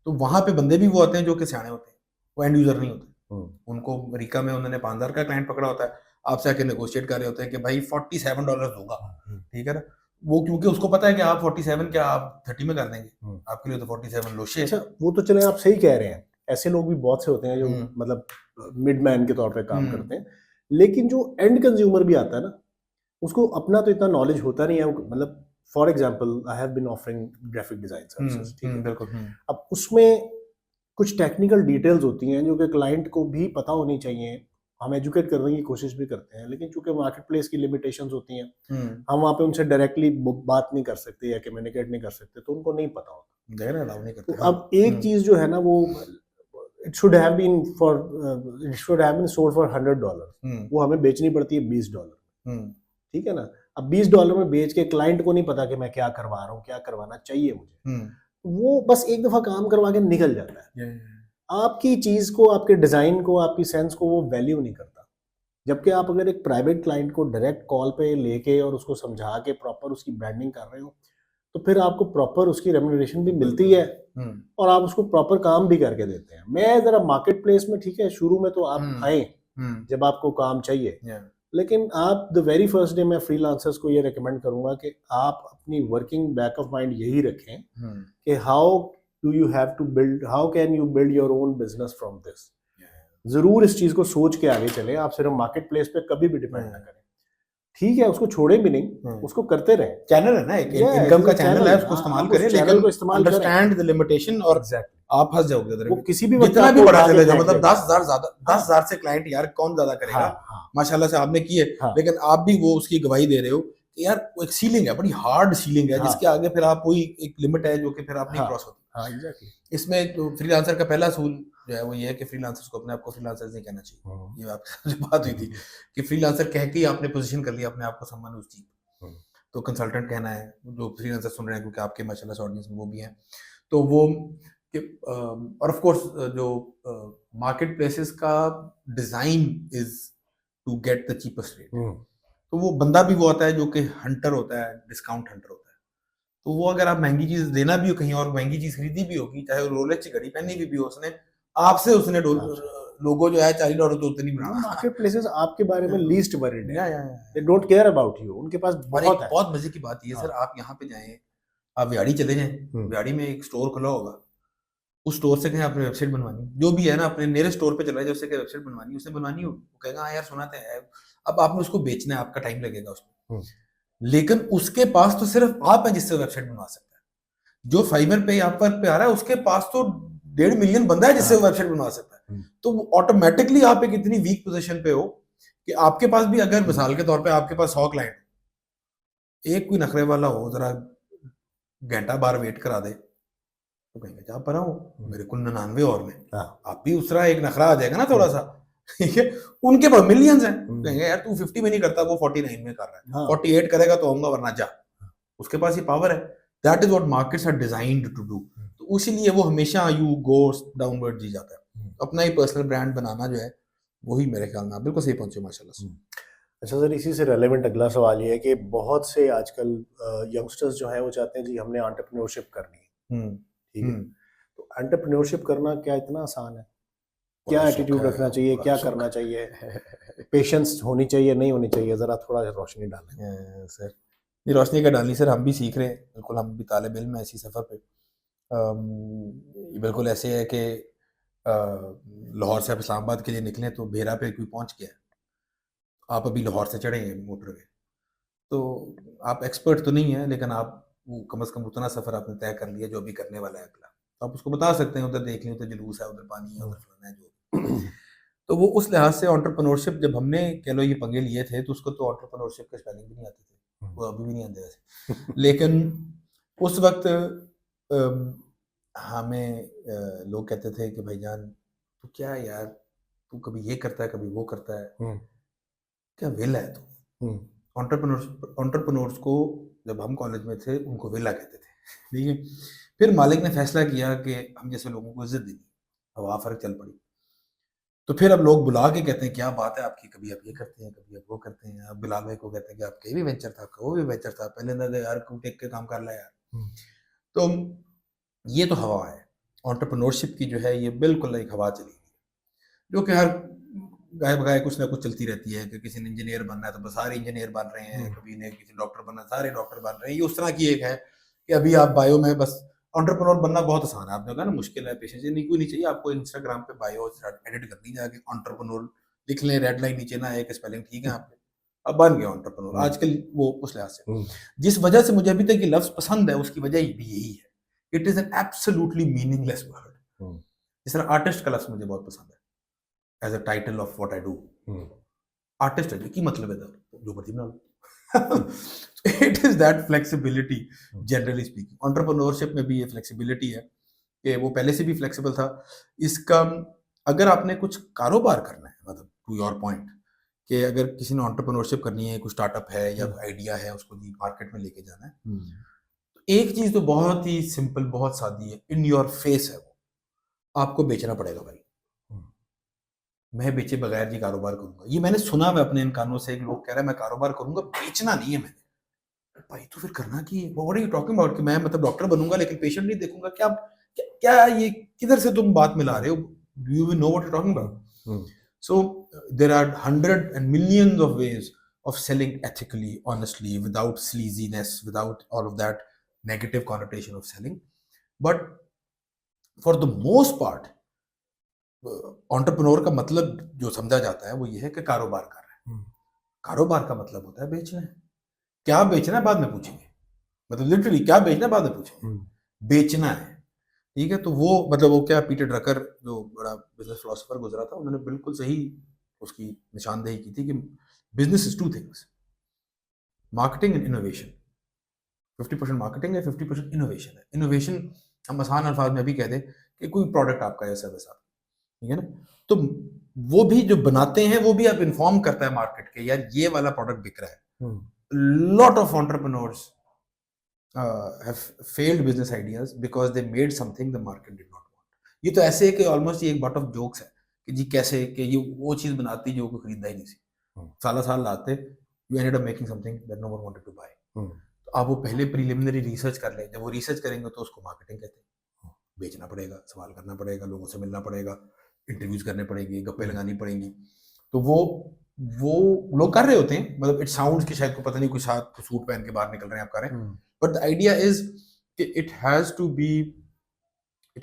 तो वहां पे बंदे भी वो होते हैं जो कि सियाने होते हैं, वो एंड यूजर नहीं होते। उनको अमेरिका में उन्होंने 5,000 का क्लाइंट पकड़ा होता है, आपसे आके नेगोशिएट कर रहे होते हैं कि भाई $47 दूंगा, ठीक है ना, वो क्योंकि उसको पता है कि आप 47 क्या आप 30 में कर देंगे, आपके लिए तो 47 लोशे। अच्छा, वो तो चले आप सही कह रहे हैं, ऐसे लोग भी बहुत से होते हैं जो मतलब मिडमैन के तौर पे काम करते हैं, लेकिन जो एंड कंज्यूमर भी आता है ना, उसको अपना तो इतना नॉलेज होता नहीं है। मतलब for example I have been offering graphic design services, ठीक है, बिल्कुल। अब उसमें कुछ टेक्निकल डिटेल्स होती हैं जो कि क्लाइंट को भी पता होनी चाहिए। हम एजुकेट करने की कोशिश भी करते हैं, लेकिन चूंकि मार्केट प्लेस की लिमिटेशंस होती हैं, हम वहाँ पे उनसे डायरेक्टली बात नहीं कर सकते या कम्युनिकेट नहीं कर सकते, तो उनको नहीं पता होता। अलाउ नहीं करते। तो अब एक चीज जो है ना वो it should have been sold for $100, वो हमें बेचनी पड़ती है $20, ठीक है ना। अब $20 में बेच के क्लाइंट को नहीं पता कि मैं क्या करवा रहा हूँ, क्या करवाना चाहिए मुझे, वो बस एक दफा काम करवा के निकल जाता है। आपकी चीज को, आपके डिजाइन को, आपकी सेंस को वो वैल्यू नहीं करता। जबकि आप अगर एक प्राइवेट क्लाइंट को डायरेक्ट कॉल पे लेके और उसको समझा के प्रॉपर उसकी ब्रांडिंग कर रहे हो, तो फिर आपको प्रॉपर उसकी रेम्यूनरेशन भी मिलती है और आप उसको प्रॉपर काम भी करके देते हैं। मैं जरा मार्केट प्लेस में, ठीक है, शुरू में तो आप आए जब आपको काम चाहिए, लेकिन आप द वेरी फर्स्ट डे मैं फ्रीलांसर्स को ये रेकमेंड करूंगा कि आप अपनी वर्किंग बैक ऑफ माइंड यही रखें कि how can you build your own business from this. जरूर इस चीज को सोच के आगे चले, आप सिर्फ मार्केट प्लेस पे कभी भी डिपेंड ना करें, ठीक है, उसको छोड़े भी नहीं, उसको करते रहे। चैनल है ना, एक इनकम का चैनल है, उसको इस्तेमाल करें, लेकिन को इस्तेमाल करें, अंडरस्टैंड द लिमिटेशन, और आप फंस जाओगे उधर। वो किसी भी वक्त जितना भी आपको बड़ा उठा के चले जाओ, फेंक मतलब देगा। 10,000 ज्यादा, 10,000 से क्लाइंट यार कौन ज्यादा करेगा। माशाल्लाह से आपने किए, लेकिन आप भी वो उसकी गवाही दे रहे हो कि यार वो एक सीलिंग है, बड़ी हार्ड सीलिंग है, जिसके आगे फिर आप कोई एक लिमिट है जो कि फिर आप नहीं क्रॉस होती। इसमें तो फ्रीलांसर का पहला असूल जो है वो ये है कि फ्रीलांसर्स को अपने आप को फ्रीलांसर नहीं कहना चाहिए। ये आपसे बात हुई थी कि फ्रीलांसर कह के ही आपने पोजीशन कर लिया अपने आप को सम्मान उस चीज, तो कंसल्टेंट कहना है। जो फ्रीलांसर सुन रहे हैं, क्योंकि आपके माशाल्लाह से ऑडियंस में वो भी हैं, तो वो कि और ऑफ कोर्स जो मार्केट प्लेसेस का design is to get the cheapest rate, तो वो बंदा भी वो होता है जो कि हंटर होता है, डिस्काउंट हंटर होता है। तो वो अगर आप महंगी चीज देना भी हो, कहीं और महंगी चीज खरीदी भी होगी, चाहे रोलेक्स की घड़ी पहनी भी हो उसने, आपसे उसने लोगो जो है $40 तो उतनी बनाना। मार्केट प्लेसेस आपके बारे में लीस्ट वरीड है, they don't care about you, उनके पास बहुत है। बहुत मजे की बात ये सर, आप यहाँ पे जाएं, आप व्याड़ी चले जाएं, व्याड़ी में एक स्टोर खुला होगा, उस स्टोर से कहें आपने वेबसाइट बनवानी, जो भी है ना, अपने नियरेस्ट स्टोर पे चला जाए, उससे वेबसाइट बनवानी, उसने बनवानी हो, वो कहेगा हाँ यार सुनाते हैं। अब आपने उसको बेचना है, आपका टाइम लगेगा उसमें, लेकिन उसके पास तो सिर्फ आप हैं जिससे वेबसाइट बनवा सकता है। जो फाइवर पे या अपवर्क पे आ रहा है, उसके पास तो 1.5 मिलियन बंदा है जिससे वेबसाइट बनवा सकता है। तो ऑटोमेटिकली आप एक इतनी वीक पोजीशन पे हो कि आपके पास भी, अगर मिसाल के तौर पे आपके पास 100 क्लाइंट, एक कोई नखरे वाला हो, जरा घंटा बार वेट करा दे, तो कहेंगे जा पर हूँ मेरे कुल 99 और में, आप भी उस तरह एक नखरा आ जाएगा ना थोड़ा सा, ठीक है। उनके पास मिलियंस हैं, कहेंगे यार तू 50 में नहीं करता, वो 49 में कर रहा है, 48 करेगा तो आऊंगा, वरना जा। उसके पास ये पावर है, that is what markets are designed to do. तो इसीलिए वो हमेशा यू गोस डाउनवर्ड जी जाता है। अपना ही पर्सनल ब्रांड बनाना जो है वही मेरे ख्याल में आप बिल्कुल सही पहुंचे माशाल्लाह से। अच्छा सर, इसी से रेलेवेंट अगला सवाल ये है कि बहुत से आजकल यंगस्टर्स जो हैं वो चाहते हैं जी हमने एंटरप्रेन्योरशिप करनी है, ठीक है, तो एंटरप्रेन्योरशिप करना क्या इतना आसान है? क्या बड़ा एटीट्यूड सुख है, रखना चाहिए, बड़ा क्या सुख करना चाहिए, पेशेंस होनी चाहिए नहीं होनी चाहिए, जरा थोड़ा रोशनी डालें। सर ये रोशनी का डालनी सर, हम भी सीख रहे हैं, बिल्कुल हम भी तालिब इल्म हैं इसी सफ़र पे। ये बिल्कुल ऐसे है कि लाहौर से आप इस्लामाबाद के लिए निकलें तो भेरा पे कोई पहुंच गया है, आप अभी लाहौर से चढ़े हैं मोटरवे, तो आप एक्सपर्ट तो नहीं है लेकिन आप वो कम से कम उतना सफ़र आपने तय कर लिया जो अभी करने वाला है अगला, तो आप उसको बता सकते हैं उधर देख लें, उधर जुलूस है, उधर पानी है, उधर फलाना है जो। तो वो उस लिहाज से एंटरप्रेन्योरशिप जब हमने कह लो ये पंगे लिए थे तो उसको तो एंटरप्रेन्योरशिप के स्पेलिंग भी नहीं आते थे, वो अभी भी नहीं आते वैसे, लेकिन उस वक्त हमें लोग कहते थे कि भाईजान तू क्या है यार, तू कभी ये करता है कभी वो करता है, क्या वेला है तू। एंटरप्रेन्योर्स को जब हम कॉलेज में थे उनको वेला कहते थे, ठीक है। फिर मालिक ने फैसला किया कि हम जैसे लोगों को इज्जत देनी, हवा फर्क चल पड़ी, तो फिर अब लोग बुला के कहते हैं क्या बात है आपकी, कभी आप ये करते हैं कभी आप वो करते हैं। अब बिलाल भाई को कहते हैं कि आपका ये भी वेंचर था, आपका वो भी वेंचर था, पहले ना यार को टेक के काम कर ला यार। तो ये तो हवा है एंटरप्रेन्योरशिप की जो है, ये बिल्कुल एक हवा चली गई जो कि हर गाय बगाए कुछ ना कुछ चलती रहती है कि किसी ने इंजीनियर बनना है तो बस सारे इंजीनियर बन रहे हैं, कभी ने किसी डॉक्टर बनना सारे डॉक्टर बन रहे हैं। ये उस तरह की एक है कि अभी आप बायो में बस एंटरप्रेन्योर बनना बहुत आसान है, आपने कहा ना मुश्किल है, पेशेंस नहीं कोई नहीं चाहिए आपको, इंस्टाग्राम पे बायो एडिट करनी जाके एंटरप्रेन्योर लिख लें, रेड लाइन नीचे ना एक स्पेलिंग ठीक है आपके, अब बन गया एंटरप्रेन्योर आजकल। वो उस लिहाज से जिस वजह से मुझे अभी तक ये लफ्ज पसंद है उसकी वजह भी यही है, it is an absolutely meaningless word. जिस तरह आर्टिस्ट का लफ्ज मुझे बहुत पसंद है as a title of what I do, artist है की मतलब है जो मर्जी बना लो। It is that flexibility generally speaking, entrepreneurship में भी ये फ्लेक्सिबिलिटी है कि वो पहले से भी फ्लेक्सिबल था। इसका अगर आपने कुछ कारोबार करना है, मतलब टू योर पॉइंट कि अगर किसी ने एंटरप्रेन्योरशिप करनी है, कुछ स्टार्टअप है या कोई आइडिया है उसको जी मार्केट में लेके जाना है, तो एक चीज तो बहुत ही सिंपल बहुत सादी है, इन योर फेस है, वो आपको बेचना पड़ेगा भाई। मैं बेचे बगैर जी कारोबार करूंगा, ये मैंने सुना है अपने इन कानों से, एक लोग कह रहा है मैं कारोबार करूंगा, बेचना नहीं है मैंने। भाई तो फिर करना की है, what are you talking about कि मैं मतलब डॉक्टर बनूंगा लेकिन पेशेंट नहीं देखूंगा, क्या क्या, क्या ये किधर से तुम बात मिला रहे हो, do you know what you talking about. So there are hundred and millions of ways of selling ethically, honestly, without sleaziness, without all of that negative connotation of selling. But for the most part, entrepreneur का मतलब जो समझा जाता है वो ये है कि कारोबार कर रहा है। कारोबार का मतलब होता है बेचना है। क्या बेचना है बाद में पूछेंगे, मतलब लिटरली क्या बेचना है बाद में पूछेंगे, बेचना है, ठीक है। तो वो मतलब वो क्या पीटर ड्रकर जो बड़ा बिजनेस फिलोसोफर गुजरा था, उन्होंने बिल्कुल सही उसकी निशानदेही की थी कि business is two things, marketing and innovation. 50% marketing है, 50% इनोवेशन है। इनोवेशन हम आसान अल्फाज में भी कह दें कि कोई प्रोडक्ट आपका या सर्विस आपका, ठीक है ना, तो वो भी जो बनाते हैं वो भी आप इन्फॉर्म करता है मार्केट के, यार ये वाला प्रोडक्ट बिक रहा है। Lot of entrepreneurs have failed business ideas because they made something the market did not want. ये तो ऐसे है कि ऑलमोस्ट ये एक बट ऑफ जोक्स है कि जी कैसे कि ये वो चीज बनाती जो कोई खरीदा ही नहीं सी, साला साल लाते, you ended up making something that no one wanted to buy. तो आप वो पहले प्रीलिमिनरी रिसर्च कर लें, जब वो रिसर्च करेंगे तो उसको मार्केटिंग कहते हैं। बेचना पड़ेगा, सवाल करना पड़ेगा, लोगों से मिलना पड़ेगा, इंटरव्यूज करने पड़ेंगे, गप्पे लगानी पड़ेंगी, तो वो लोग कर रहे होते हैं। मतलब इट साउंड्स कि शायद को पता नहीं, कुछ हाथ सूट पहन के बाहर निकल रहे हैं आप कर रहे हैं, बट द आइडिया इज कि it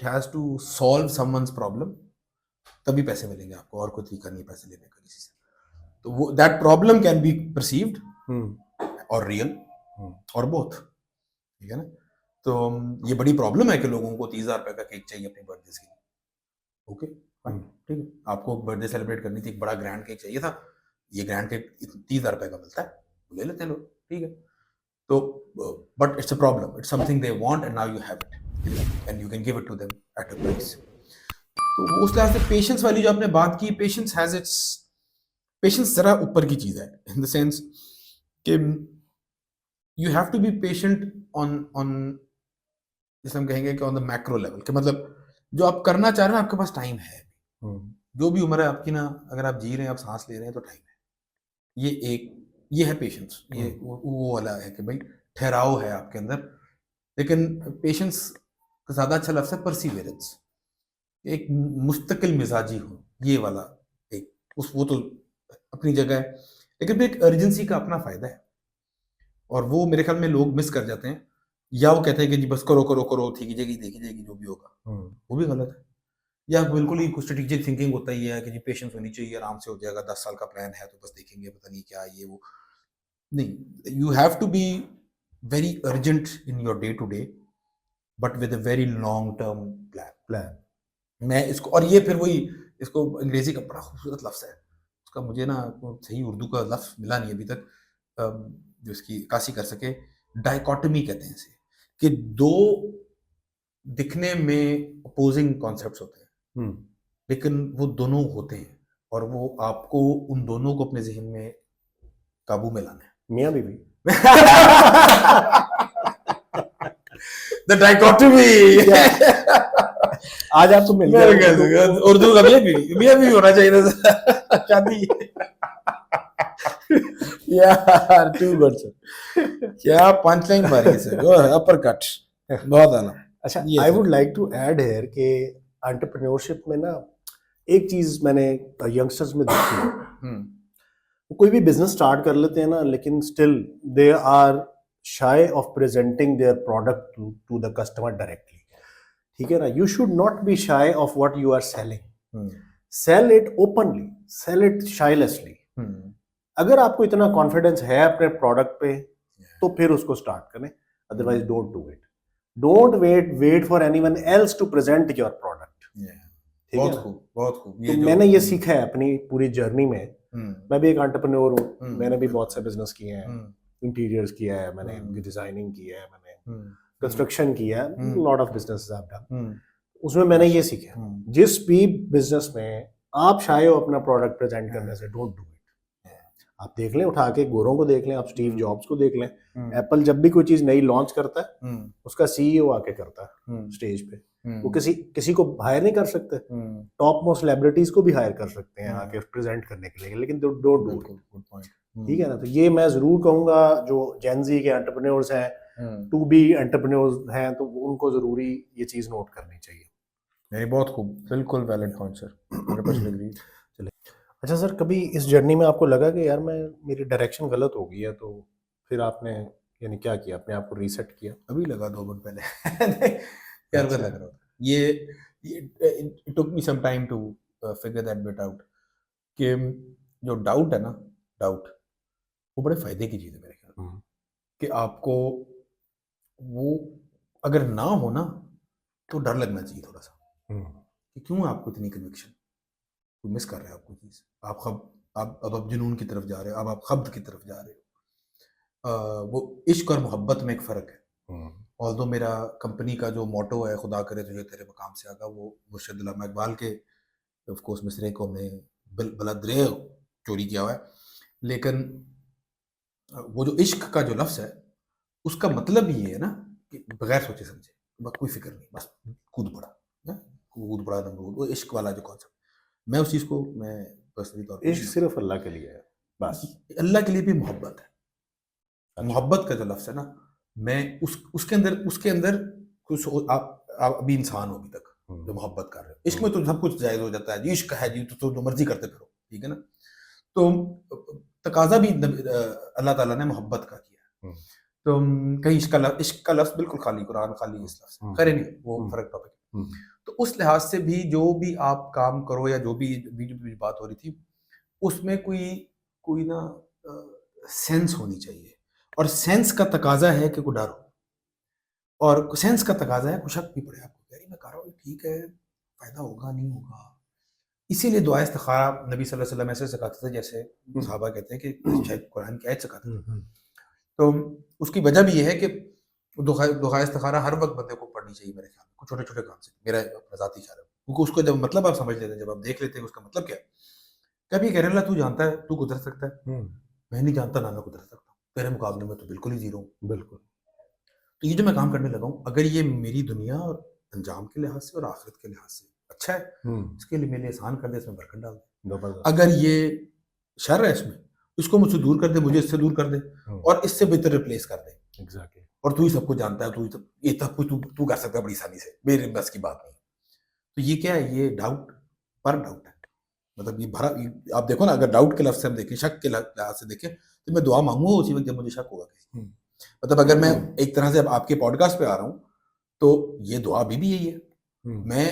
has to solve someone's problem, तभी पैसे मिलेंगे आपको, और कोई तरीका नहीं पैसे लेने का किसी से। तो वो that problem can be perceived और रियल और बोथ, ठीक है ना। तो ये बड़ी प्रॉब्लम है कि लोगों को 30,000 रुपए का केक चाहिए अपनी बर्थडे के लिए, ओके ठीक है, आपको बर्थडे सेलिब्रेट करनी थी, एक बड़ा ग्रैंड केक चाहिए था, ये ग्रैंड केक 30,000 रुपए का मिलता है, ले लेते हैं लोग, ठीक है। तो but it's a problem, it's something they want and now you have it and you can give it to them at a price. तो उस लिहाज से पेशेंस वाली जो आपने बात की, पेशेंस हैज इट्स, पेशेंस जरा ऊपर की चीज है इन द सेंस कि you have to be patient on जैसे हम कहेंगे कि ऑन द मैक्रो लेवल, कि मतलब जो आप करना चाह रहे हैं आपके पास टाइम है। जो भी उम्र है आपकी ना, अगर आप जी रहे हैं, आप सांस ले रहे हैं, तो टाइम है। ये है पेशेंस, ये वो वाला है कि भाई ठहराव है आपके अंदर। लेकिन पेशेंस का ज्यादा अच्छा लफ्ज है परसिवेरेंस, एक मुस्तकिल मिजाजी हो, ये वाला एक उस वो तो अपनी जगह है, लेकिन फिर एक अर्जेंसी का अपना फायदा है, और वो मेरे ख्याल में लोग मिस कर जाते हैं। या वो कहते हैं कि जी बस करो करो करो, ठीक जाएगी, देखी जाएगी जो भी होगा, वो भी गलत है। या बिल्कुल ही कुछ स्ट्रेटेजिक थिंकिंग होता ही है कि जी पेशेंस होनी चाहिए, आराम से हो जाएगा, 10 साल का प्लान है तो बस देखेंगे, पता नहीं क्या ये वो। नहीं, you have to be very urgent in your day to day, but with a very long term plan. मैं इसको, और ये फिर वही, इसको अंग्रेजी का बड़ा खूबसूरत लफ्ज़ है, उसका मुझे ना सही उर्दू का लफ्ज़ मिला नहीं अभी तक जो इसकी काशी कर सके। डाइकोटमी कहते हैं इसे, कि दो दिखने में अपोजिंग कॉन्सेप्ट्स होते हैं, लेकिन वो दोनों होते हैं, और वो आपको उन दोनों को अपने जहन में काबू में लाना है। मियाँ बीवी द डाइकोटमी। आज आप तो मिल गए उर्दू का मियाँ बीवी होना चाहिए था शादी। यार टू गुड सर, क्या पंच लाइन मारी सर, अपर कट, बहुत आला। अच्छा, I would like to add here कि एंटरप्रेन्योरशिप में ना एक चीज मैंने यंगस्टर्स में देखी है, कोई भी बिजनेस स्टार्ट कर लेते हैं ना, लेकिन still they are shy of presenting their product to the customer directly. ठीक है ना, you should not be shy of what you are selling, sell it openly, sell it shylessly. अगर आपको इतना कॉन्फिडेंस है अपने प्रोडक्ट पे तो फिर उसको स्टार्ट करें, otherwise don't do it. Don't wait for anyone else to present your product. बहुत खूब, बहुत खूब। तो मैंने ये सीखा है अपनी पूरी जर्नी में। मैं भी एक एंटरप्रेन्योर हूँ, मैंने भी बहुत से बिजनेस किए हैं, इंटीरियर्स किया है मैंने, डिजाइनिंग किया है मैंने, कंस्ट्रक्शन किया है, lot of businesses I have done. उसमें मैंने ये सीखा, जिस भी बिजनेस में आप शाये हो अपना प्रोडक्ट प्रेजेंट करने से, डोंट डू इट। आप देख लें, उठा के गोरों को देख लें, आप स्टीव जॉब्स को देख लें, एप्पल जब भी कोई चीज नई लॉन्च करता है उसका सीईओ आके करता है स्टेज पे, वो किसी को हायर नहीं कर सकते, टॉप मोस्ट सेलिब्रिटीज को भी हायर कर सकते हैं आके प्रेजेंट करने के लिए, लेकिन डोंट डू इट। ठीक है ना, तो ये मैं जरूर कहूंगा जो जेनजी के एंटरप्रेन्योर्स हैं, टू बी एंटरप्रेन्योर्स हैं, तो उनको जरूरी ये चीज नोट करनी चाहिए। नहीं, बहुत खूब, बिल्कुल वैलिड पॉइंट सर, 100% एग्री। चलिए, अच्छा सर, कभी इस जर्नी में आपको लगा कि यार मेरी डायरेक्शन गलत हो गई है, तो फिर आपने यानी क्या किया, अपने आप को रीसेट किया? अभी लगा 2 मिनट पहले। यार लग रहा था ये it took me some time to figure that bit out, कि जो डाउट है ना, डाउट वो बड़े फायदे की चीज़ है मेरे ख्याल में, कि आपको वो अगर ना हो ना तो डर लगना चाहिए थोड़ा सा, कि क्यों आपको इतनी कन्विक्शन, कोई मिस कर रहा है आपको चीज़, आप जुनून की तरफ जा रहे हो, अब आप खब्त की तरफ जा रहे हो। वो इश्क और मोहब्बत में एक फ़र्क है। ऑल्दो मेरा कंपनी का जो मोटो है, खुदा करे तुझे तेरे मकाम से आगा, वो मुर्शिद अल्लामा इकबाल के ऑफ कोर्स मिसरे को हमने बलद्रे चोरी किया हुआ है, लेकिन वो जो इश्क का जो लफ्ज़ है उसका मतलब ही ये है ना कि बगैर सोचे समझे, बस कोई फिक्र नहीं, बस कूद पड़ा नमरूद, वो इश्क वाला जो कॉन्सेप्ट, मैं उस चीज़ को मैं पर्सनली तौर पर, इश्क सिर्फ अल्लाह के लिए है, बस अल्लाह के लिए भी मोहब्बत है। मोहब्बत का जो लफ्ज़ है ना, मैं उसके अंदर कुछ आप अभी इंसान हो अभी तक जो मोहब्बत कर रहे हो, इश्क में तो सब कुछ जायज़ हो जाता है जी, इश्क है जी तो जो मर्जी करते फिरो, ठीक है ना। तो तकाजा भी अल्लाह ताला ने मोहब्बत का किया है। तो कहीं इश्क का लफ्ज़ बिल्कुल खाली, कुरान खाली इस लफ्ज़, खैर नहीं, वो फर्क टॉपिक। तो उस लिहाज से भी जो भी आप काम करो, या जो भी बात हो रही थी, उसमें कोई ना सेंस होनी चाहिए, और सेंस का तकाजा है कि कोई डर हो, और सेंस का तकाजा है कुछ शक भी पड़े आपको, यार मैं कर रहा हूँ ठीक है, फायदा होगा नहीं होगा। इसीलिए दुआ इस्तिखारा नबी सल्लल्लाहु अलैहि वसल्लम ऐसे सिखाते थे, जैसे सहाबा कहते हैं कि शायद कुरान की आयत सिखाते थे। तो उसकी वजह भी ये है कि दुआ इस्तिखारा हर वक्त बंदे को पढ़नी चाहिए मेरे ख्याल में, कुछ छोटे छोटे काम से, मेरा अपना ज़ाती ख्याल है, क्योंकि उसको जब मतलब आप समझ लेते हैं, जब आप देख लेते हैं उसका मतलब क्या है, कभी कह रहे अल्लाह तू जानता है, तू गुजर सकता है, मैं नहीं जानता ना मैं गुजर सकता हूँ, तेरे मुकाबले में तो बिल्कुल ही जीरो हूँ। बिल्कुल। तो ये जो मैं काम करने लगा हूँ, अगर ये मेरी दुनिया और अंजाम के लिहाज से और आखिरत के लिहाज से अच्छा है, इसके लिए मेरे लिए आसान कर दे, इसमें बरकत डाल दे। जबरदस्त। अगर ये शर है इसमें, इसको मुझसे दूर कर दे, मुझे इससे दूर कर दे और इससे बेहतर रिप्लेस कर दे। एग्जैक्टली। और तू ही सबको जानता है, तू ही सब ये सब कुछ तू कर सकता है बड़ी आसानी से, मेरे बस की बात नहीं। तो ये क्या है, ये डाउट पर डाउट है। मतलब ये भरा, आप देखो ना, अगर डाउट के लफ्ज से हम देखें, शक के लिहाज से देखें, तो मैं दुआ मांगूंगा उसी वक्त जब मुझे शक होगा किसी। मतलब अगर मैं एक तरह से अब आपके पॉडकास्ट पे आ रहा हूँ, तो ये दुआ अभी भी यही है। मैं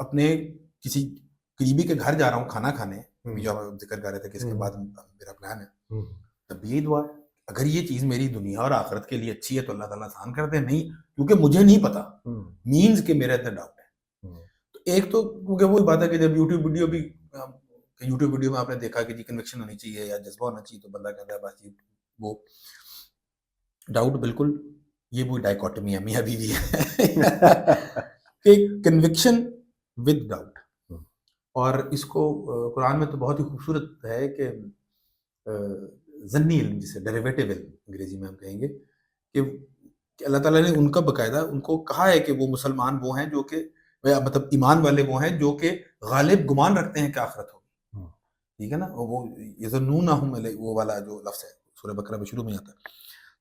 अपने किसी करीबी के घर जा रहा हूँ खाना खाने, जो आप जिक्र कर रहे थे कि इसके बाद मेरा प्लान है, तब यही दुआ है। अगर ये चीज मेरी दुनिया और आखिरत के लिए अच्छी है तो अल्लाह ताला आसान कर दे, नहीं क्योंकि मुझे नहीं पता, मीन्स के मेरे अंदर डाउट है। तो एक तो क्योंकि वही बात है कि जब यूट्यूब वीडियो में आपने देखा कि जी कन्विक्शन होनी चाहिए या जज्बा होना चाहिए, तो बंदा कहता है बस वो डाउट, बिल्कुल ये वो डाइकोटमी है, मियां बीवी है कि कन्विक्शन विद डाउट। और इसको कुरान में तो बहुत ही खूबसूरत है कि ज़न्नी इल्म, जिसे डेरिवेटिव इल्म अंग्रेजी में हम कहेंगे, कि अल्लाह ताला ने उनका बकायदा उनको कहा है कि वो मुसलमान वो हैं जो कि मतलब ईमान वाले वो हैं जो कि गालिब गुमान रखते हैं कि आखिरत होगी। ठीक है ना, वो यज़न्नूनहुम, वो वाला जो लफ्ज़ है सूरह बकरा में शुरू में आता है।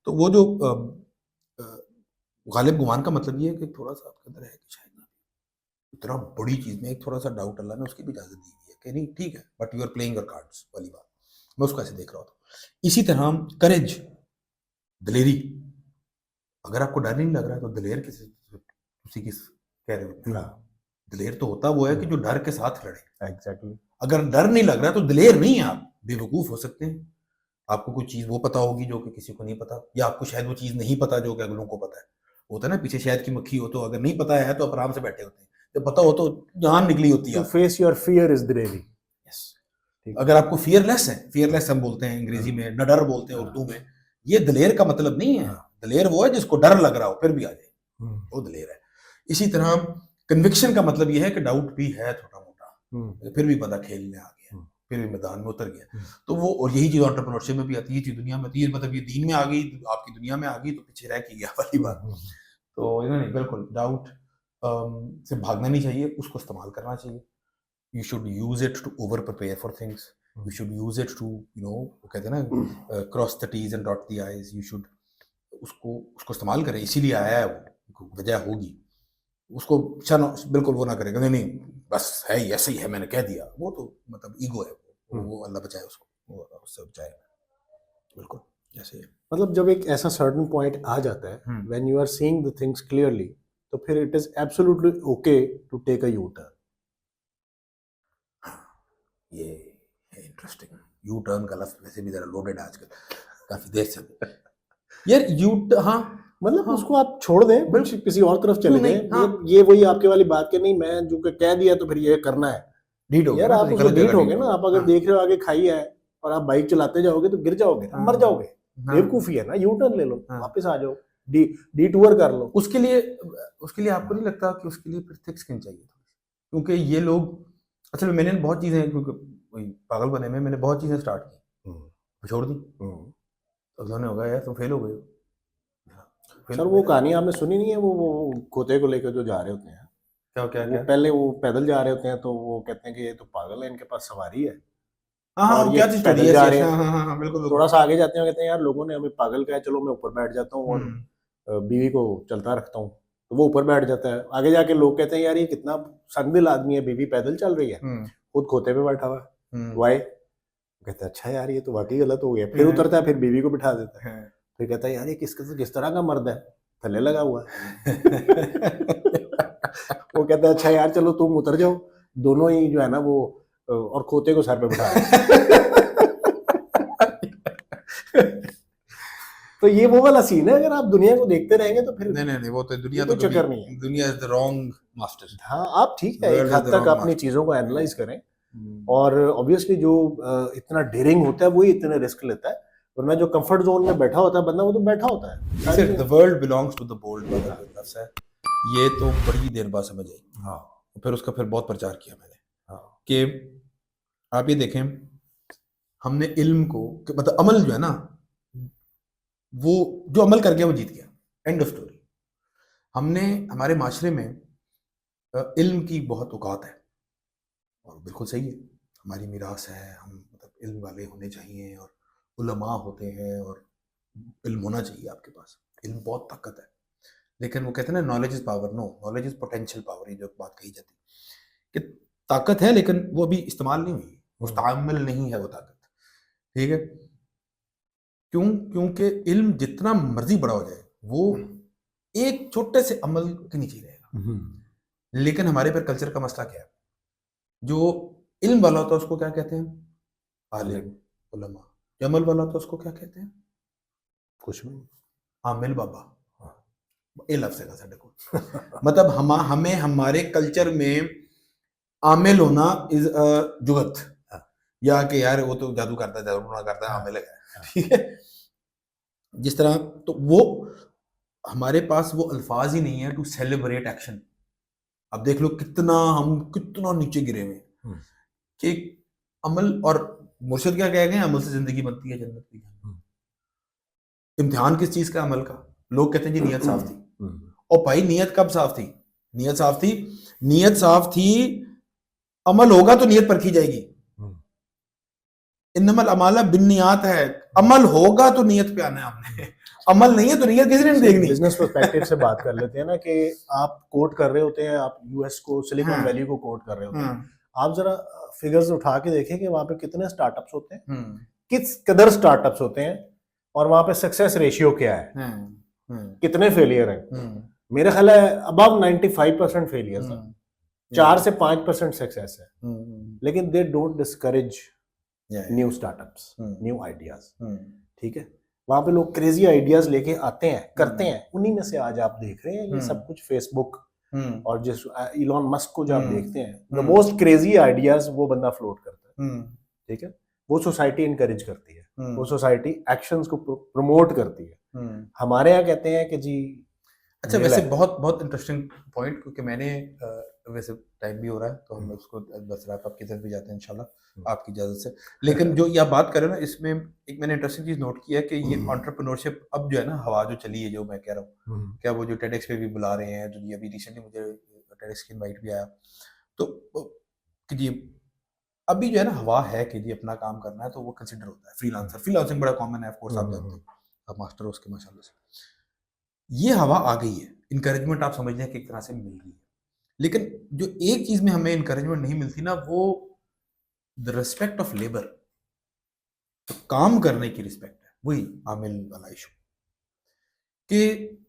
तो वो जो गालिब गुमान का मतलब ये है कि थोड़ा सा आपके अंदर है कि शायद ना, इतना बड़ी चीज़ में एक थोड़ा सा डाउट अल्लाह ने उसकी भी इजाज़त दी हुई है कि नहीं ठीक है, but you are playing your cards वाली बात, मैं उसको ऐसे देख रहा था। इसी तरह करेज, दलेरी, अगर आपको डर नहीं लग रहा है तो दलेर किस कह रहे हो? दलेर तो होता वो है कि जो डर के साथ लड़े। एग्जैक्टली। अगर डर नहीं लग रहा तो दलेर नहीं है, आप बेवकूफ हो सकते हैं। आपको कोई चीज वो पता होगी जो कि किसी को नहीं पता, या आपको शायद वो चीज नहीं पता जो कि अगलों को पता है। होता है ना, पीछे शहद की मक्खी हो तो अगर नहीं पता है तो आप आराम से बैठे होते हैं, जब पता हो तो जान निकली होती है। To face your fear is दलेरी। यस। अगर आपको फियरलेस है, फियरलेस हम बोलते हैं अंग्रेजी में, नडर बोलते हैं उर्दू में, ये दलेर का मतलब नहीं है। दलेर वो है जिसको डर लग रहा हो फिर भी आ जाए, वो दलेर है। इसी तरह कन्विक्शन का मतलब ये है कि डाउट भी है थोड़ा मोटा, फिर भी बंदा खेलने आ गया, फिर भी मैदान में उतर गया। तो वो, और यही चीज एंटरप्रेन्योरशिप में भी आती है, ये दुनिया में आती है, मतलब ये दीन में आ गई, आपकी दुनिया में आ गई तो पीछे रह के गया वाली बात। तो नहीं, बिल्कुल डाउट से भागना नहीं चाहिए, उसको इस्तेमाल करना चाहिए। You should use it to over prepare for things. You should use it to, कहते हैं ना, cross the T's and dot the I's. You should उसको इस्तेमाल करें, इसीलिए आया है वो, वजह होगी। उसको बिल्कुल वो ना करेगा, नहीं बस है ऐसा ही है, मैंने कह दिया, वो तो मतलब ईगो है, वो अल्लाह बचाए उसको, वो उससे बचाए। बिल्कुल ऐसे ही। मतलब जब एक ऐसा सर्टेन पॉइंट आ जाता है when you are seeing the things clearly, तो फिर it is absolutely okay to take a U turn. ये इंटरेस्टिंग, यू टर्न का लफ्ज वैसे भी जरा लोडेड है आजकल, काफी देर से यार यू, हाँ मतलब उसको आप छोड़ दें, बिल्कुल किसी और तरफ चले जाएं। ये वही आपके वाली बात के नहीं, मैं जो कह दिया तो फिर ये करना है, डीट हो यार आप उसको डीट हो गए ना। आप अगर देख रहे हो आगे खाई है और आप बाइक चलाते जाओगे तो गिर जाओगे, मर जाओगे, बेवकूफी है ना। यू टर्न ले लो, वापस आ जाओ, डी टूर कर लो। उसके लिए आपको नहीं लगता कि उसके लिए फिर थिक स्किन चाहिए? क्योंकि ये लोग, असल में मैंने बहुत चीजें, क्योंकि वही पागल बने में मैंने बहुत चीजें स्टार्ट की, छोड़ दी, तो उन्होंने हो गया यार तुम फेल हो गए। सर वो कहानी आपने सुनी नहीं है, वो खोते को लेकर जो जा रहे होते हैं, क्या पहले वो पैदल जा रहे होते हैं, तो वो कहते हैं कि ये तो पागल है, इनके पास सवारी है। और ये पैदल जा रहे हैं, बिल्कुल। थोड़ा सा आगे जाते हैं, कहते हैं यार लोगों ने हमें पागल कहा, चलो मैं ऊपर बैठ जाता हूँ और बीवी को चलता रखता हूँ। तो वो ऊपर बैठ जाता है। आगे जाके लोग कहते हैं यार ये कितना संगदिल आदमी है, बीवी पैदल चल रही है, खुद खोते पे बैठा हुआ है, वाई। कहता है अच्छा यार ये तो वाकई गलत हो गया। फिर उतरता है, फिर बीवी को बिठा देता है, फिर कहता है यार ये किस तरह का मर्द है, थल्ले लगा हुआ वो कहता है अच्छा यार चलो तुम उतर जाओ, दोनों ही जो है ना वो, और खोते को सर पे बिठा तो ये वो वाला सीन है। अगर आप दुनिया को देखते रहेंगे तो फिर नहीं वो तो दुनिया तो चक्कर नहीं है। दुनिया इज द रॉन्ग मास्टर। हाँ आप ठीक है, एक हद तक अपनी चीजों को एनालाइज करें, और ऑब्वियसली जो इतना डेयरिंग होता है वही इतने रिस्क लेता है, वरना जो कंफर्ट जोन में बैठा होता है बंदा वो तो बैठा होता है। The world belongs to the bold, ये तो बड़ी देर बाद समझ आई। हाँ, फिर उसका फिर बहुत प्रचार किया मैंने। हाँ, कि आप ये देखें, हमने इल्म को, मतलब अमल जो है ना, वो जो अमल कर गया वो जीत गया, एंड ऑफ स्टोरी। हमने हमारे माशरे में इल्म की बहुत औकात है और बिल्कुल सही है, हमारी मीरास है, हम मतलब इल्म वाले होने चाहिए और उलमा होते हैं और इल्म होना चाहिए आपके पास। इल्म बहुत ताकत है, लेकिन वो कहते हैं ना knowledge is power, no knowledge is potential power, ये जो बात कही जाती है कि ताकत है लेकिन वो अभी इस्तेमाल नहीं हुई, मुस्तअमल नहीं है वो ताकत। ठीक है, क्यों? क्योंकि इल्म जितना मर्जी बड़ा हो जाए वो एक छोटे से अमल के नीचे ही रहेगा। लेकिन हमारे पर कल्चर का मसला क्या है, जो इल्म वाला होता है उसको क्या कहते हैं? आलिम, उलमा। जो अमल वाला होता है उसको क्या कहते हैं? कुछ भी आमिल बाबा। ये लफ्ज़ है साडे को मतलब हमें हमारे कल्चर में आमिल होना इज जुगत, या कि यार वो तो जादू करता है, जादू करता है, आमिल है। ठीक है, जिस तरह तो वो हमारे पास वो अल्फाज ही नहीं है टू सेलिब्रेट एक्शन। अब देख लो हम कितना नीचे गिरे हुए हैं कि अमल, और मुर्शिद क्या कह गए, अमल से जिंदगी बनती है, जन्नत की। इम्तिहान किस चीज का? अमल का। लोग कहते हैं जी नीयत साफ थी, और भाई नीयत कब साफ थी? नीयत साफ थी, नीयत साफ थी, अमल होगा तो नीयत परखी जाएगी। इन्नमल अमाला बिन्नियात है, अमल होगा तो नीयत पे आना है हमने, अमल नहीं है तो नीयत किसी ने नहीं देखनी। बिजनेस पर्सपेक्टिव से बात कर लेते हैं ना कि आप कोट कर रहे होते हैं, आप यूएस को, सिलिकॉन वैली को कोट कर रहे होते हैं, आप जरा फिगर्स उठा के देखें कि वहां पे कितने स्टार्टअप्स होते हैं, किस कदर स्टार्टअप्स होते हैं, और वहां पे सक्सेस रेशियो क्या है, कितने फेलियर हैं। मेरे ख्याल है अबव 95% फेलियर्स हैं, 4 से 5% सक्सेस है, लेकिन they don't discourage new startups, new ideas. ठीक है, वहां पे लोग क्रेजी आइडियाज लेके आते हैं, करते हैं, उन्हीं में से आज आप देख रहे हैं ये सब कुछ। फेसबुक और जिस इलॉन मस्क को जो आप देखते हैं, द मोस्ट क्रेजी आइडियाज वो बंदा फ्लोट करता है। ठीक है, वो सोसाइटी इनकरेज करती है, वो सोसाइटी एक्शंस को प्रमोट करती है। हमारे यहाँ कहते हैं कि जी अच्छा, वैसे बहुत बहुत इंटरेस्टिंग पॉइंट, क्योंकि मैंने वैसे टाइम भी हो रहा है तो हम उसको बस रैप अप की तरफ भी जाते हैं इंशाल्लाह आपकी इजाज़त से। लेकिन जो ये आप बात कर रहे हो ना, इसमें एक मैंने इंटरेस्टिंग चीज़ नोट की है कि ये एंटरप्रेन्योरशिप अब जो है ना, हवा जो चली है, जो मैं कह रहा हूँ, क्या वो जो टेडेक्स पे भी बुला रहे हैं, जो ये अभी रिसेंटली मुझे टेडेक्स की इनवाइट भी आया, तो कि जी अभी जो है ना हवा है कि जी अपना काम करना है तो वो कंसिडर होता है। फ्रीलांसिंग बड़ा कॉमन है, ऑफ कोर्स आप जानते हैं, आप मास्टर हो उसके माशाल्लाह से। ये हवा आ गई है, इनकरेजमेंट आप समझ लें कि एक तरह से मिल रही है। लेकिन जो एक चीज में हमें इनकरेजमेंट नहीं मिलती ना, वो द रिस्पेक्ट ऑफ लेबर, तो काम करने की रिस्पेक्ट है, वही आमिल वाला इशू। कि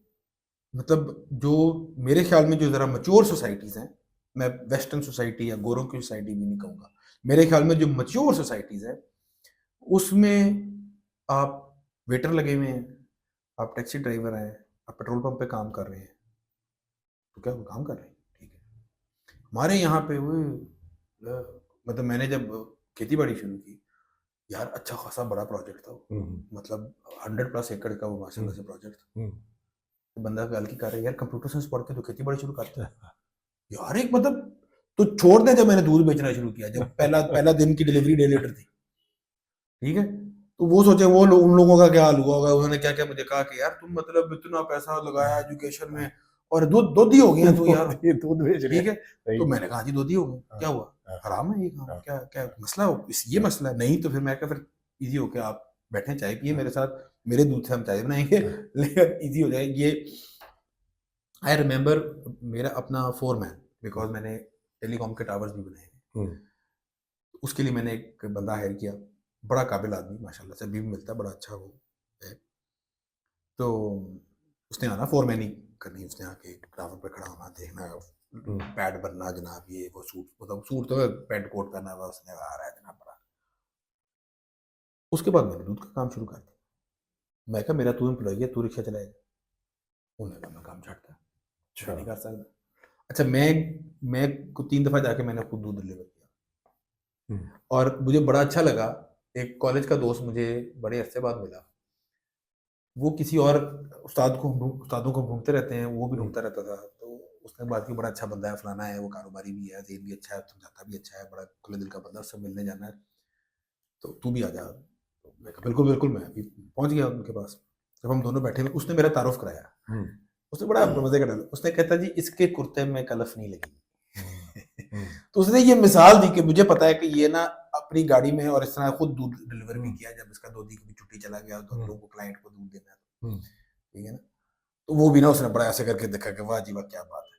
मतलब जो मेरे ख्याल में जो जरा मैच्योर सोसाइटीज हैं, मैं वेस्टर्न सोसाइटी या गोरों की सोसाइटी भी नहीं कहूँगा, मेरे ख्याल में जो मैच्योर सोसाइटीज है उसमें आप वेटर लगे हुए हैं, आप टैक्सी ड्राइवर हैं, आप पेट्रोल पंप पे काम कर रहे हैं, तो क्या वो काम कर रहे हैं, ठीक है। हमारे यहाँ पे वो मतलब मैंने जब खेती बाड़ी शुरू की यार, अच्छा खासा बड़ा प्रोजेक्ट था वो, मतलब 100+ एकड़ का वो माशाल्लाह से प्रोजेक्ट था। तो बंदा गल की कर रहा है, यार कंप्यूटर साइंस पढ़ के तो खेती बाड़ी शुरू करता है यार। एक मतलब तो छोड़ दे, जब मैंने दूध बेचना शुरू किया, जब पहला दिन की डिलीवरी डे लेटर थी, ठीक है, तो वो सोचे उन लोगों का क्या हाल हुआ होगा, उन्होंने क्या क्या मुझे कहा कि यार तुम मतलब इतना पैसा लगाया एजुकेशन में और दूधी हो गया तू यार, ये दूध बेच रहे ठीक है। हैं। तो मैंने कहा जी दूधी हो गया, क्या हुआ, हराम है ये काम, क्या क्या मसला हो, ये मसला है नहीं, तो फिर मैं क्या, फिर इजी होके आप बैठे चाय पिए मेरे साथ, मेरे दूध से हम चाय बनाएंगे, लेकिन इजी हो जाएगी ये। आई रिमेंबर मेरा अपना फोरमैन, बिकॉज मैंने टेलीकॉम के टावर्स भी बनाए, उसके लिए मैंने एक बंदा हायर किया, बड़ा काबिल आदमी माशाल्लाह से, अभी भी मिलता है, बड़ा अच्छा वो है। तो उसने आना फोरमैन ही करनी, उसने आके टावर पे खड़ा होना, देखना, पैड बनना जनाब, ये वो सूट, मतलब सूट तो पैंट कोट पहना हुआ उसने, आ रहा है जनाब बड़ा। उसके बाद मैंने दूध का काम शुरू कर दिया। मैं कहा मेरा तू एम्प्लॉई है, तू रिक्शा चलाएगा, उन्होंने कहा मैं काम छाड़ता है, मैं नहीं कर सकता। अच्छा, मैं 3 दफ़ा जाके मैंने खुद दूध डिलीवर किया, और मुझे बड़ा अच्छा लगा। एक कॉलेज का दोस्त मुझे बड़े अरसे बाद मिला, वो किसी और उस्तादों को ढूंढते रहते हैं, वो भी ढूंढता रहता था, तो उसने बात की बड़ा अच्छा बंदा है, फलाना है, वो कारोबारी भी है, जेब भी अच्छा है, समझाता भी अच्छा है, बड़ा खुले दिल का बंदा, उससे मिलने जाना है, तो तू भी आ जा। तो मैं कहा बिल्कुल बिल्कुल, मैं अभी पहुंच गया उनके पास। जब हम दोनों बैठे हुए, उसने मेरा तारुफ कराया। हम्म, उसने बड़ा मजे का डाला, उसने कहता जी इसके कुर्ते में कलफ नहीं लगेगी। हम्म, तो उसने ये मिसाल दी कि मुझे पता है कि ये ना अपनी गाड़ी में है और इस तरह खुद दूध डिलीवर भी किया, जब इसका दो दी कभी छुट्टी चला गया तो लोगों को, क्लाइंट को दूध देना है, हम्म, ठीक है ना। तो वो भी ना उसने बड़ा ऐसे करके देखा कि वाह जी वाह क्या बात है।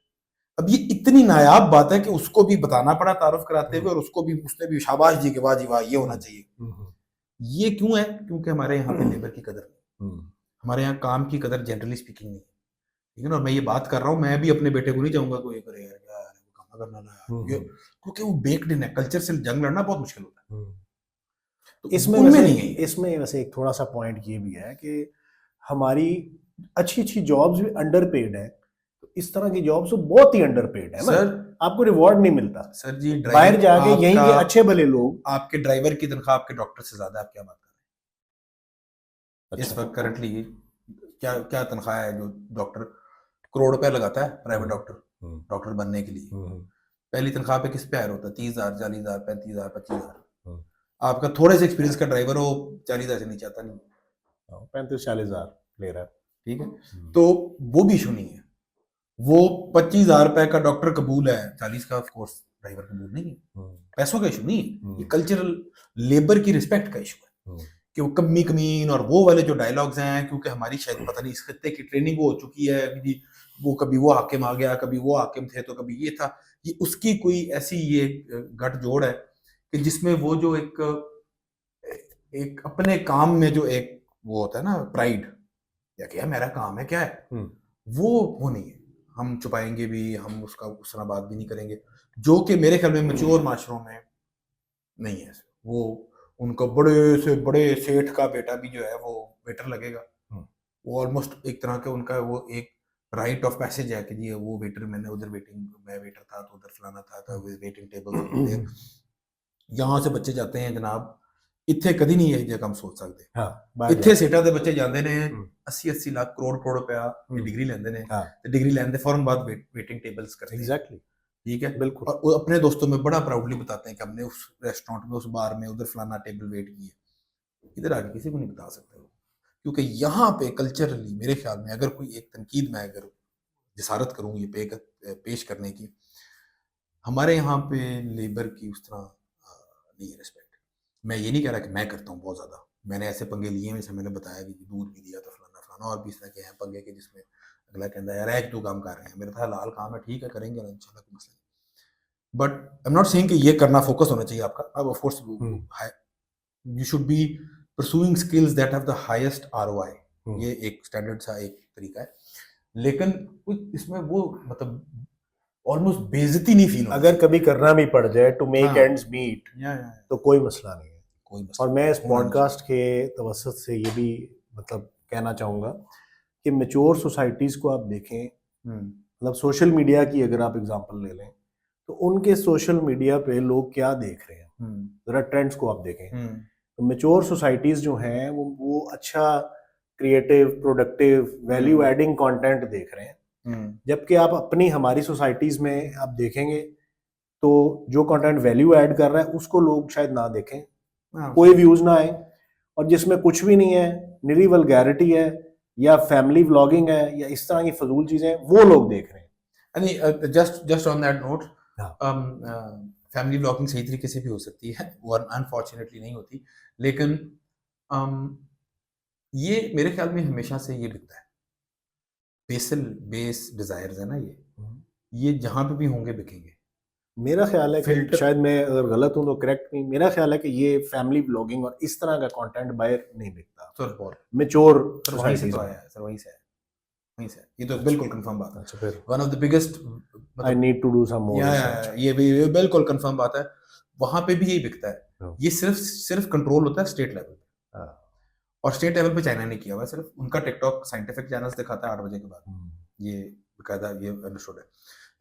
अब ये इतनी नायाब बात है कि उसको भी बताना पड़ा तारुफ कराते हुए, और उसको भी, उसने भी शाबाश जी के वाह जी वाह ये होना चाहिए। हम्म, ये क्यों है? क्योंकि हमारे यहाँ पे लेबर की कदर नहीं, हम्म, हमारे यहाँ काम की कदर जनरली स्पीकिंग नहीं है, ठीक है ना। और मैं ये बात कर रहा हूँ, मैं भी अपने बेटे को नहीं चाहूंगा कोई करे यार क्या है, वो काम करना ना यार ये, क्योंकि वो बेक्ड इन है, कल्चर से जंग लड़ना बहुत मुश्किल होता है, हम्म। तो इसमें उनमें वैसे नहीं है ये। इसमें वैसे एक थोड़ा सा पॉइंट ये भी है कि हमारी अच्छी अच्छी जॉब्स भी अंडर पेड है। तो इस तरह की जॉब्स तो बहुत ही अंडर पेड है ना, सर आपको रिवॉर्ड नहीं मिलता। सर जी बाहर ड्राइवर जाके यहीं के आपका, अच्छे भले लोग। आपके ड्राइवर की तनख्वाह आपके डॉक्टर से ज्यादा है, आप क्या बात कर रहे हैं इस अच्छा। वक्त करंटली? क्या क्या तनख्वाह है जो डॉक्टर करोड़ रुपया लगाता है प्राइवेट डॉक्टर, हम्म, डॉक्टर बनने के लिए? हम्म, पहली तनख्वाह पे किस पे हायर होता है? 30,000, 40,000, 35,000, 25,000। हम्म, आपका थोड़े से एक्सपीरियंस का ड्राइवर हो 40,000 से नीचे आता नहीं, 35-40 हजार ले रहा है। ठीक है। तो वो भी इशू नहीं है, वो 25,000 रुपए का डॉक्टर कबूल है, 40 का ऑफ कोर्स ड्राइवर कबूल नहीं है। पैसों का इशू नहीं है, ये कल्चरल लेबर की रिस्पेक्ट का इशू है कि वो कमी कमीन और वो वाले जो डायलॉग्स हैं, क्योंकि हमारी शायद पता नहीं इस खत्ते की ट्रेनिंग हो चुकी है कि वो कभी वो हाकिम आ गया, कभी वो हाकिम थे, तो कभी ये था, ये उसकी कोई ऐसी ये गठजोड़ है कि जिसमें वो जो एक एक अपने काम में जो एक वो होता है ना प्राइड, या क्या मेरा काम है क्या है, वो नहीं है। हम छुपाएंगे भी, हम उसका उस तरह बात भी नहीं करेंगे, जो कि मेरे ख्याल में मैच्योर माशरों में नहीं है। वो उनका बड़े से बड़े सेठ का बेटा भी जो है वो वेटर लगेगा, वो ऑलमोस्ट एक तरह का उनका वो एक राइट ऑफ पैसेज है कि जी वो वेटर, मैंने उधर वेटिंग, मैं वेटर था तो उधर फलाना था तो वेटिंग टेबल। यहाँ से बच्चे जाते हैं जनाब, इतने कभी नहीं है जगह हम सोच सकते, हाँ, ਇੱਥੇ ਸੇਟਾਂ ਦੇ ਬੱਚੇ ਜਾਂਦੇ ਨੇ ਹਮ। 80 ਲੱਖ ਕਰੋੜ ਰੁਪਇਆ ਦੀ डिग्री लेंदे ने, हाँ ਤੇ डिग्री ਲੈਣ ਦੇ फौरन बाद वेटिंग टेबल्स करते हैं, एग्जैक्टली, ठीक है। बिल्कुल। और वो अपने दोस्तों में बड़ा प्राउडली बताते हैं कि हमने उस रेस्टोरेंट में, उस बार में उधर फलाना टेबल वेट किया। इधर आके किसी को नहीं बता सकते, क्योंकि यहाँ पे कल्चरली मेरे ख्याल में अगर कोई एक तनकीद मैं अगर जसारत करूँ ये पेश करने की, हमारे यहाँ पे लेबर की उस तरह नहीं है रिस्पेक्ट। मैं ये नहीं कह रहा कि मैं करता हूँ बहुत ज़्यादा, मैंने ऐसे पंगे लिए हैं, जैसे मैंने बताया कि दूध भी दिया तो फलाना फलाना, और भी इस तरह के हैं पंगे के जिसमें अगला कहता है यार एक दो काम कर रहे हैं, मेरा था हलाल काम है, ठीक है करेंगे ना इंशाल्लाह, कोई मसला नहीं। But I am not saying कि ये करना फोकस होना चाहिए आपका। अब of course you should be pursuing skills that have the highest ROI, ये एक स्टैंडर्ड सा एक तरीका है, लेकिन इसमें वो मतलब ऑलमोस्ट बेइज्जती नहीं फील होती। अगर कभी करना भी पड़ जाए टू मेक हाँ। एंड्स मीट तो कोई मसला नहीं है। कोई मसला और मैं इस पॉडकास्ट के तवसत से ये भी मतलब कहना चाहूँगा कि मैच्योर सोसाइटीज़ को आप देखें, मतलब सोशल मीडिया की अगर आप एग्जांपल ले लें तो उनके सोशल मीडिया पे लोग क्या देख रहे हैं, ज़रा ट्रेंड्स को आप देखें। तो मैच्योर सोसाइटीज़ जो हैं वो अच्छा creative, productive, value adding content देख रहे हैं, जबकि आप अपनी हमारी सोसाइटीज़ में आप देखेंगे तो जो कंटेंट वैल्यू ऐड कर रहा है उसको लोग शायद ना देखें, कोई व्यूज ना आए, और जिसमें कुछ भी नहीं है, निरी वल्गैरिटी है या फैमिली व्लॉगिंग है या इस तरह की फजूल चीजें वो लोग देख रहे हैं। Just on that note, family vlogging सही तरीके से भी हो सकती है, वो अनफॉर्चुनेटली नहीं होती, लेकिन ये मेरे ख्याल में हमेशा से ये बिकता है, बेस डिजायर्स है ना, ये जहां पे भी होंगे बिकेंगे। मेरा ख्याल है कि शायद मैं अगर गलत हूं तो करेक्ट नहीं, मेरा ख्याल है कि ये फैमिली व्लॉगिंग और इस तरह का कंटेंट बाहर नहीं बिकता सर मैच्योर वहीं से तो आया है सर, वहीं से ये तो बिल्कुल कंफर्म बात है। अच्छा, फिर one of the biggest I need to do some more research, ये भी बिल्कुल कंफर्म बात है, वहां पे भी यही बिकता है। ये सिर्फ कंट्रोल होता है स्टेट लेवल पे, और स्टेट लेवल पे चाइना ने किया हुआ है, सिर्फ उनका टिकटॉक साइंटिफिक चैनल्स दिखाता है 8 बजे के बाद, ये बकायदा ये अंडरस्टूड है।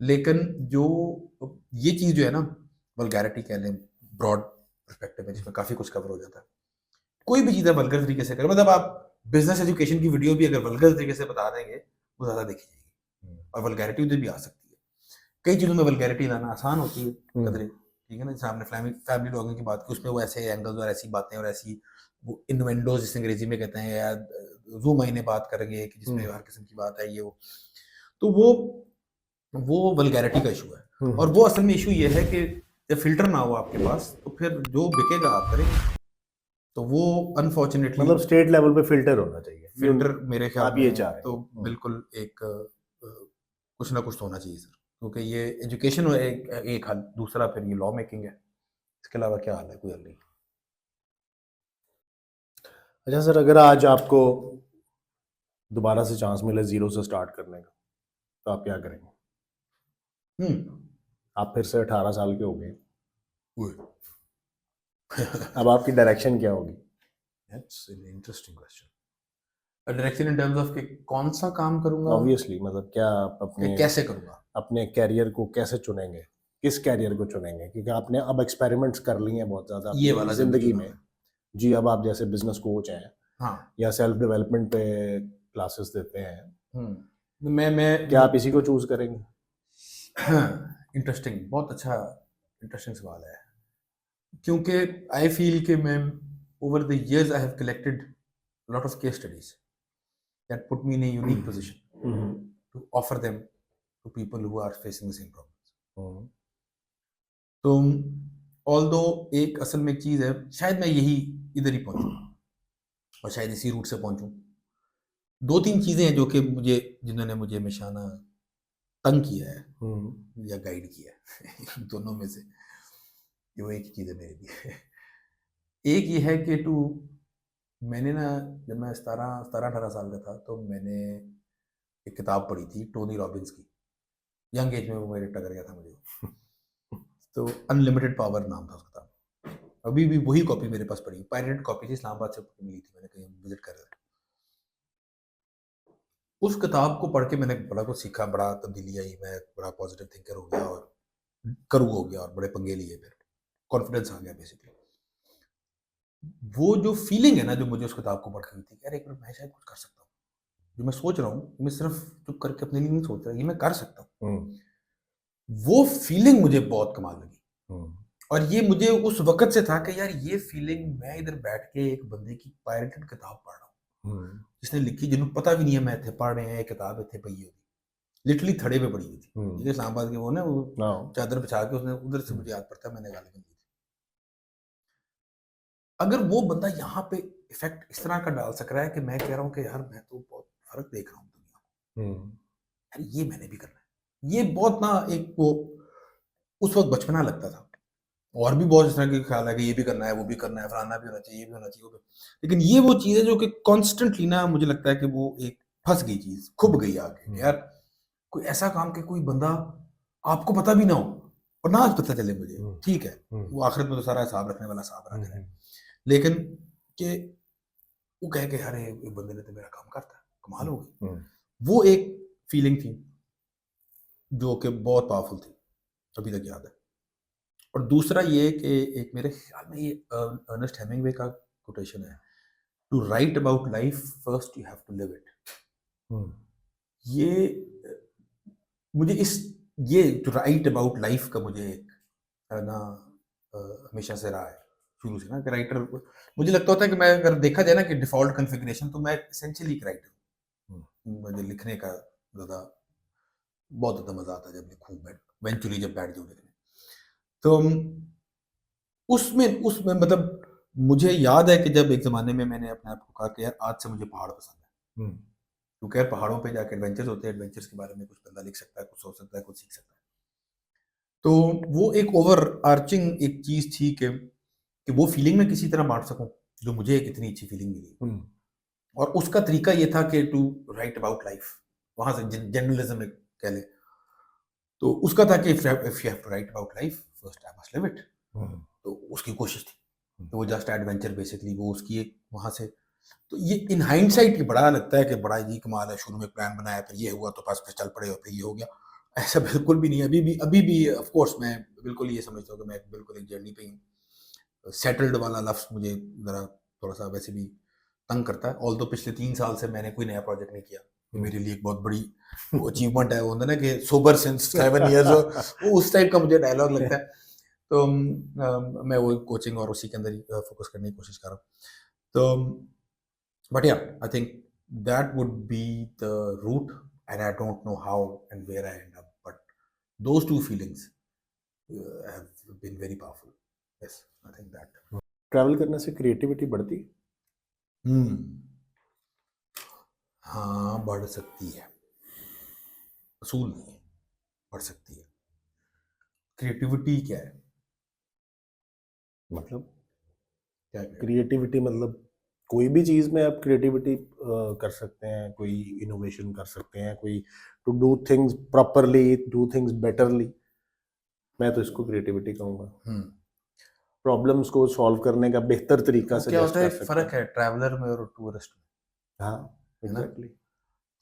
लेकिन जो ये चीज जो है ना, वल्गैरिटी कह लें ब्रॉड पर्सपेक्टिव में, जिसमें काफी कुछ कवर हो जाता है, कोई भी चीज़ वल्गर तरीके से करें, मतलब आप बिजनेस एजुकेशन की वीडियो भी अगर वल्गर तरीके से बता देंगे वो ज़्यादा देखी जाएगी, और वल्गैरिटी उधर भी आ सकती है। कई चीज़ों में वल्गैरिटी लाना आसान होती है कदरे, ठीक है ना, जैसे आपने फैमिली व्लॉगिंग की बात की, उसमें वो ऐसे एंगल्स और ऐसी बातें और ऐसी वो इन्वेंडोज जिस अंग्रेजी में कहते हैं, या जू महीने बात करेंगे कि जिसमें हम्म। हर किस्म की बात है ये वो, तो वो वल्गैरिटी का इशू है। हम्म। और वो असल में इशू ये है कि जब फिल्टर ना हो आपके पास तो फिर जो बिकेगा आप करेंगे, तो वो अनफॉर्चुनेटली मतलब स्टेट लेवल पे फिल्टर होना चाहिए, फिल्टर मेरे ख्याल आप ये में चाह रहे तो हैं। बिल्कुल एक कुछ ना कुछ तो होना चाहिए सर, क्योंकि ये एजुकेशन एक हल, दूसरा फिर ये लॉ मेकिंग है, इसके अलावा क्या हाल है, कोई हल नहीं। अच्छा सर, अगर आज आपको दोबारा से चांस मिले जीरो से स्टार्ट करने का, तो आप क्या करेंगे? हम्म। आप फिर से 18 साल के हो गए, Good. अब आपकी डायरेक्शन क्या होगी? That's an interesting question. Direction in terms of कि कौन सा काम करूंगा ऑब्वियसली, मतलब क्या आप कि कैसे करूंगा। अपने कैरियर को कैसे चुनेंगे, किस कैरियर को चुनेंगे? क्योंकि आपने अब एक्सपेरिमेंट्स कर लिए हैं बहुत ज्यादा ये अपनी वाला जिंदगी जरूरी में। है। जी, अब आप जैसे बिजनेस कोच हैं हाँ। या सेल्फ डेवलपमेंट पे क्लासेस देते हैं, मैं क्या आप इसी को चूज करेंगे? इंटरेस्टिंग, बहुत अच्छा इंटरेस्टिंग सवाल है, क्योंकि आई फील कि मैं over the years I have collected lot of case studies that put me in a unique position to offer them to people who are facing the same problems. तो ऑल्दो एक असल में एक चीज़ है, शायद मैं यही इधर ही पहुंचूं और शायद इसी रूट से पहुंचूं। दो तीन चीज़ें हैं जो कि जिन्होंने मुझे हमेशा ना तंग किया है या गाइड किया है दोनों में से वो एक ही चीज़ है मेरे लिए। एक ये है कि मैंने ना, जब मैं 17-18 साल का था तो मैंने एक किताब पढ़ी थी टोनी रॉबिन्स की, यंग एज में वो मेरे टकर गया था मुझे। तो अनलिमिटेड पावर नाम था उस किताब, अभी भी वही कॉपी मेरे पास पड़ी, पायरेटेड कॉपी थी, इस्लामाबाद से मिली थी, मैंने कहीं विजिट कर रहा था। उस किताब को पढ़ के मैंने बड़ा कुछ सीखा, बड़ा तब्दीली आई, मैं बड़ा पॉजिटिव थिंकर हो गया और करूँ हो गया और बड़े पंगे लिए, फिर कॉन्फिडेंस आ गया बेसिकली। वो जो फीलिंग है ना जो मुझे उस किताब को पढ़ के हुई थी, यार एक बार मैं शायद कुछ कर सकता हूँ, जो मैं सोच रहा हूँ मैं सिर्फ चुप करके अपने लिए नहीं सोच रहा, ये मैं कर सकता हूँ, वो फीलिंग मुझे बहुत कमाल लगी। और ये मुझे उस वक्त से था कि यार ये फीलिंग, मैं इधर बैठ के एक बंदे की पायरेटेड किताब पढ़ रहा हूँ जिसने लिखी, जिन्होंने पता भी नहीं है मैं थे पढ़ रहे हैं, किताब इतने पई होगी, लिटरली थड़े पे पड़ी हुई थी, ये इस्लामाबाद के वो ना वो चादर बिछा के उसने, उधर से मुझे याद पड़ता है मैंने गाली दी थी। अगर वो बंदा यहाँ पे इफेक्ट इस तरह का डाल सक रहा है कि मैं कह रहा हूँ कि यार मैं तो बहुत फर्क देख रहा हूँ दुनिया में, यार ये मैंने भी करना है, ये बहुत ना एक वो उस वक्त बचपना लगता था, और भी बहुत इस तरह के ख्याल है कि ये भी करना है, वो भी करना है, फलाना भी होना चाहिए, ये भी होना चाहिए, वो भी। लेकिन ये वो चीज़ है जो कि कॉन्स्टेंटली ना मुझे लगता है कि वो एक फंस गई चीज़, खुब गई आगे, यार कोई ऐसा काम कि कोई बंदा आपको पता भी ना हो और ना आज पता चले मुझे, ठीक है वो आखिरत में तो सारा हिसाब रखने वाला साहब रख रहा है, लेकिन कि वो कह के अरे एक बंदे ने तो मेरा काम करता, कमाल हो गई, वो एक फीलिंग थी जो कि बहुत पावरफुल थी, अभी तक याद है। और दूसरा ये कि एक मेरे ख्याल में ये अर्नेस्ट हेमिंगवे का कोटेशन है, to write about life first you have to live it. ये मुझे ये टू राइट अबाउट लाइफ का मुझे एक ना हमेशा से रहा है, शुरू से ना, कि राइटर मुझे लगता होता है कि मैं अगर देखा जाए ना कि डिफॉल्ट कॉन्फ़िगरेशन, तो मैं एसेंशियली एक राइटर हूँ, मुझे लिखने का ज़्यादा बहुत ज़्यादा मज़ा आता है जब लिखूँ, इवेंचुअली जब बैठ जाऊँ लिखने, तो उसमें मतलब मुझे याद है कि जब एक ज़माने में मैंने अपने आप को कहा कि यार आज से मुझे पहाड़ पसंद है, क्योंकि यार पहाड़ों पे जाके एडवेंचर्स होते हैं, एडवेंचर्स के बारे में कुछ बंदा लिख सकता है, कुछ सोच सकता है, कुछ सीख सकता है। तो वो एक ओवर आर्चिंग एक चीज़ थी कि वो फीलिंग मैं किसी तरह बांट सकूं जो मुझे एक इतनी अच्छी फीलिंग मिली, और उसका तरीका ये था कि टू राइट अबाउट लाइफ, वहां से जर्नलिज्म में कह ले, तो उसका था कि if you have to write about life first I must live it, तो उसकी कोशिश थी, तो वो जस्ट एडवेंचर बेसिकली वो उसकी एक वहां से, तो ये इन हाइंडसाइट बड़ा लगता है कि बड़ा ही कमाल है, शुरू में प्लान बनाया फिर ये हुआ तो बस फिर चल पड़े और फिर ये हो गया, ऐसा बिल्कुल भी नहीं। अभी भी ऑफ कोर्स मैं बिल्कुल ये समझता हूँ कि मैं बिल्कुल एक जर्नी पे हूँ। सेटल्ड वाला लफ्ज़ मुझे ज़रा थोड़ा सा वैसे भी तंग करता है, ऑल्दो पिछले 3 साल से मैंने कोई नया प्रोजेक्ट नहीं किया, मेरे लिए एक बहुत बड़ी अचीवमेंट है, वो होता है ना कि सोबर सिंस 7 इयर्स, वो उस टाइप का मुझे डायलॉग लगता है। तो मैं वो कोचिंग और उसी के अंदर ही फोकस करने की कोशिश कर रहा हूँ। तो but yeah I think that would be the route, and I don't know how and where I end up, but those two feelings have been very powerful. Yes, I think that. Travel करने से क्रिएटिविटी बढ़ती? हाँ, बढ़ सकती है, असूल नहीं है, बढ़ सकती है। क्रिएटिविटी क्या है? मतलब क्या है? क्रिएटिविटी मतलब कोई भी चीज़ में आप क्रिएटिविटी कर सकते हैं, कोई इनोवेशन कर सकते हैं, कोई to do things properly, do things betterly, मैं तो इसको क्रिएटिविटी कहूँगा। प्रॉब्लम्स को सॉल्व करने का बेहतर तरीका वो से क्या होता है, कर सकते फर्क हैं। है ट्रैवलर में और टूरिस्ट में, हाँ, है ना? एग्जैक्टली।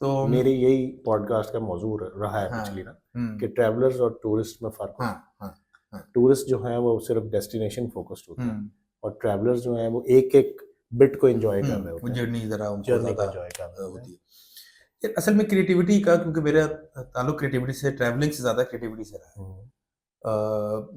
तो मेरे यही पॉडकास्ट का मौजू रहा है हाँ, पिछली ना, कि ट्रैवलर्स और टूरिस्ट में फर्क होता है। हाँ, हाँ, टूरिस्ट जो है वो सिर्फ डेस्टिनेशन फोकस्ड होते हैं, हम्म, और ट्रैवलर्स जो है वो एक एक बिट को एंजॉय कर रहे वो होते हैं, जर्नी जरा उनको जर्नी को ज़्यादा एंजॉय कर रहे होते होती हैं। है। यार, असल में क्रिएटिविटी का, क्योंकि मेरा ताल्लुक क्रिएटिविटी से, ट्रैवलिंग से ज़्यादा क्रिएटिविटी से रहा है। हम्म,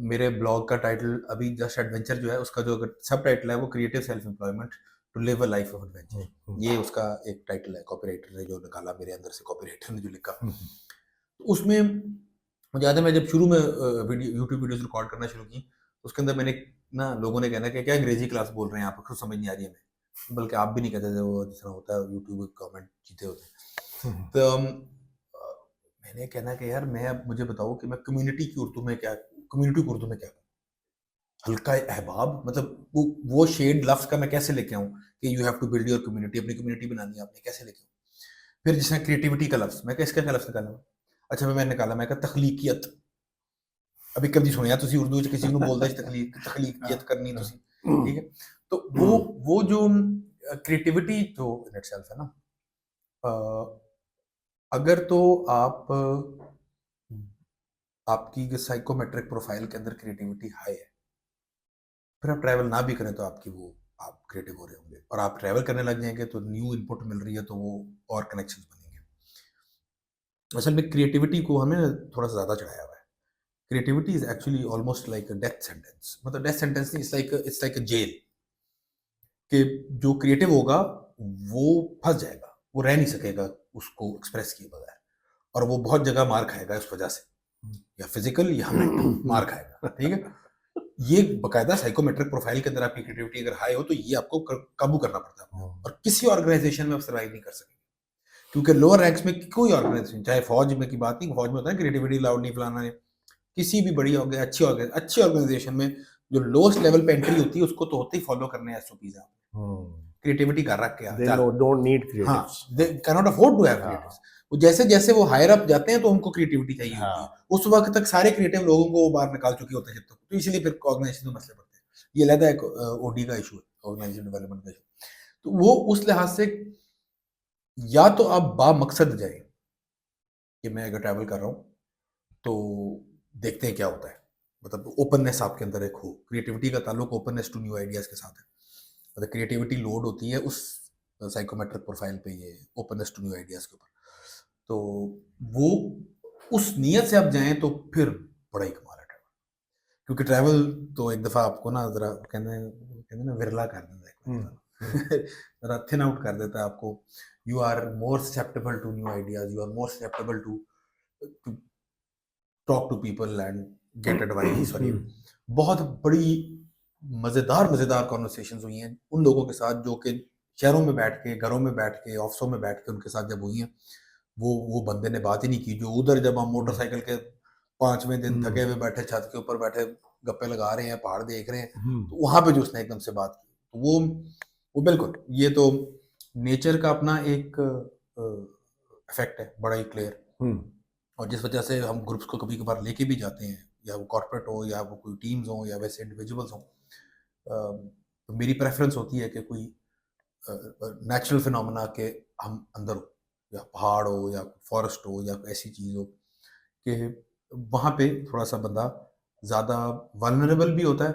मेरे ब्लॉग का टाइटल अभी जस्ट एडवेंचर जो है, उसका जो सब टाइटल है वो creative self employment to live a life of adventure, ये उसका एक टाइटल है। कॉपीराइटर ने जो निकाला, मेरे अंदर से कॉपीराइटर ने जो लिखा, तो उसमें मुझे याद है, मैं जब शुरू में वीडियो यूट्यूब वीडियोस रिकॉर्ड करना शुरू की, तो उसके अंदर मैंने ना, लोगों ने कहना कि क्या अंग्रेजी क्लास बोल रहे हैं आप, कुछ समझ नहीं आ रही है हमें, बल्कि आप भी नहीं कहते थे, वो जिस तरह होता है यूट्यूब कमेंट जीते होते हैं। तो मैंने कहना कि यार, मैं अब मुझे बताओ कि मैं कम्युनिटी की उर्दू में क्या, कम्युनिटी को उर्दू में क्या, हल्का अहबाब, मतलब वो शेड लफ्ज का मैं कैसे लेके आऊँ कि you have to build your community, अपनी कम्युनिटी बनानी है आपने, कैसे लेके आऊँ? फिर जिसने क्रिएटिविटी का लफ्ज, मैं इसका क्या लफ्ज निकाला? अच्छा, मैंने निकाला, मैं कहा तख्लीकियत। अभी कभी सुनिया तुसी उर्दू च किसी को बोलदा तख्लीकियत करनी तुसी, ठीक है? तो वो जो क्रिएटिविटी जो इन इटसेल्फ है ना, अगर तो आपकी साइकोमेट्रिक प्रोफाइल के अंदर क्रिएटिविटी हाई है, फिर आप ट्रैवल ना भी करें तो आपकी वो, आप क्रिएटिव हो रहे होंगे, और आप ट्रैवल करने लग जाएंगे तो न्यू इनपुट मिल रही है, तो वो और कनेक्शंस बनेंगे। असल में क्रिएटिविटी को हमें थोड़ा सा ज़्यादा चढ़ाया हुआ है। Creativity is actually almost like a death sentence, मतलब डेथ सेंटेंस नहीं, इट्स लाइक अ जेल, कि जो क्रिएटिव होगा वो फंस जाएगा, वो रह नहीं सकेगा उसको एक्सप्रेस किए बगैर, और वो बहुत जगह मार खाएगा इस वजह से, या फिजिकल या मेंटल मार खाएगा, ठीक है? ये बकायदा साइकोमेट्रिक प्रोफाइल के अंदर आपकी क्रिएटिविटी अगर हाई हो तो ये आपको काबू करना पड़ता है, और किसी ऑर्गेनाइजेशन में आप सर्वाइव नहीं कर सकेंगे, क्योंकि लोअर रैंक्स में कोई ऑर्गेनाइजेशन, चाहे फौज में की बात नहीं, फौज में होता है क्रिएटिविटी लाउड नहीं फलाना है, किसी भी बड़ी अच्छी ऑर्गेनाइजेशन में जो लोएस्ट लेवल पे एंट्री होती है उसको तो होते ही फॉलो करने हैं एसओपीज, आप क्रिएटिविटी कर रख के आ, They चल, don't need हाँ, creatives. They can not afford to have हाँ, क्रिएटिव्स। वो जैसे जैसे वो हायर अप जाते हैं तो उनको क्रिएटिविटी चाहिए होती है, हाँ, उस वक्त तक सारे क्रिएटिव लोगों को वो बाहर निकाल चुके होते हैं जब तक, तो इसलिए फिर ऑर्गेनाइजेशन में मसले पड़ते हैं। ये अलग एक ओडी का इशू है, ऑर्गेनाइजेशन डेवलपमेंट का इशू। तो वो उस लिहाज से, या तो आप बा मकसद जाए कि मैं अगर ट्रैवल कर रहा हूँ तो देखते हैं क्या होता है, मतलब ओपननेस आपके अंदर एक हो, क्रिएटिविटी का ताल्लुक ओपननेस टू न्यू आइडियाज के साथ है, मतलब क्रिएटिविटी लोड होती है उस साइकोमेट्रिक प्रोफाइल पे, ये ओपननेस टू न्यू आइडियाज के ऊपर, तो वो उस नीयत से आप जाएं तो फिर बड़ा ही कमाल है ट्रैवल, क्योंकि ट्रैवल तो एक दफ़ा आपको ना जरा कहते ना विरला कर देता है, जरा थिन आउट कर देता है आपको, you are more susceptible to new ideas, you are more susceptible to talk to people and get advice, और ये बहुत बड़ी मज़ेदार मज़ेदार कॉन्वर्सेशंस हुई हैं उन लोगों के साथ जो कि शहरों में बैठ के, घरों में बैठ के, ऑफिसों में बैठ के उनके साथ जब हुई हैं, वो बंदे ने बात ही नहीं की, जो उधर जब हम मोटरसाइकिल के 5वें दिन थके हुए बैठे, छत के ऊपर बैठे गप्पे लगा रहे हैं, पहाड़ देख रहे हैं, तो वहाँ पे जो उसने एकदम से बात की, तो वो बिल्कुल, ये तो नेचर का अपना एक इफेक्ट है बड़ा ही क्लियर, और जिस वजह से हम ग्रुप्स को कभी कभार लेके भी जाते हैं, या वो कॉर्पोरेट हो या वो कोई टीम्स हो या वैसे इंडिविजुअल्स हों, तो मेरी प्रेफरेंस होती है कि कोई नेचुरल फिनोमेना के हम अंदर हो, या पहाड़ हो या फॉरेस्ट हो या ऐसी चीज़ हो कि वहाँ पे थोड़ा सा बंदा ज़्यादा वल्नरेबल भी होता है,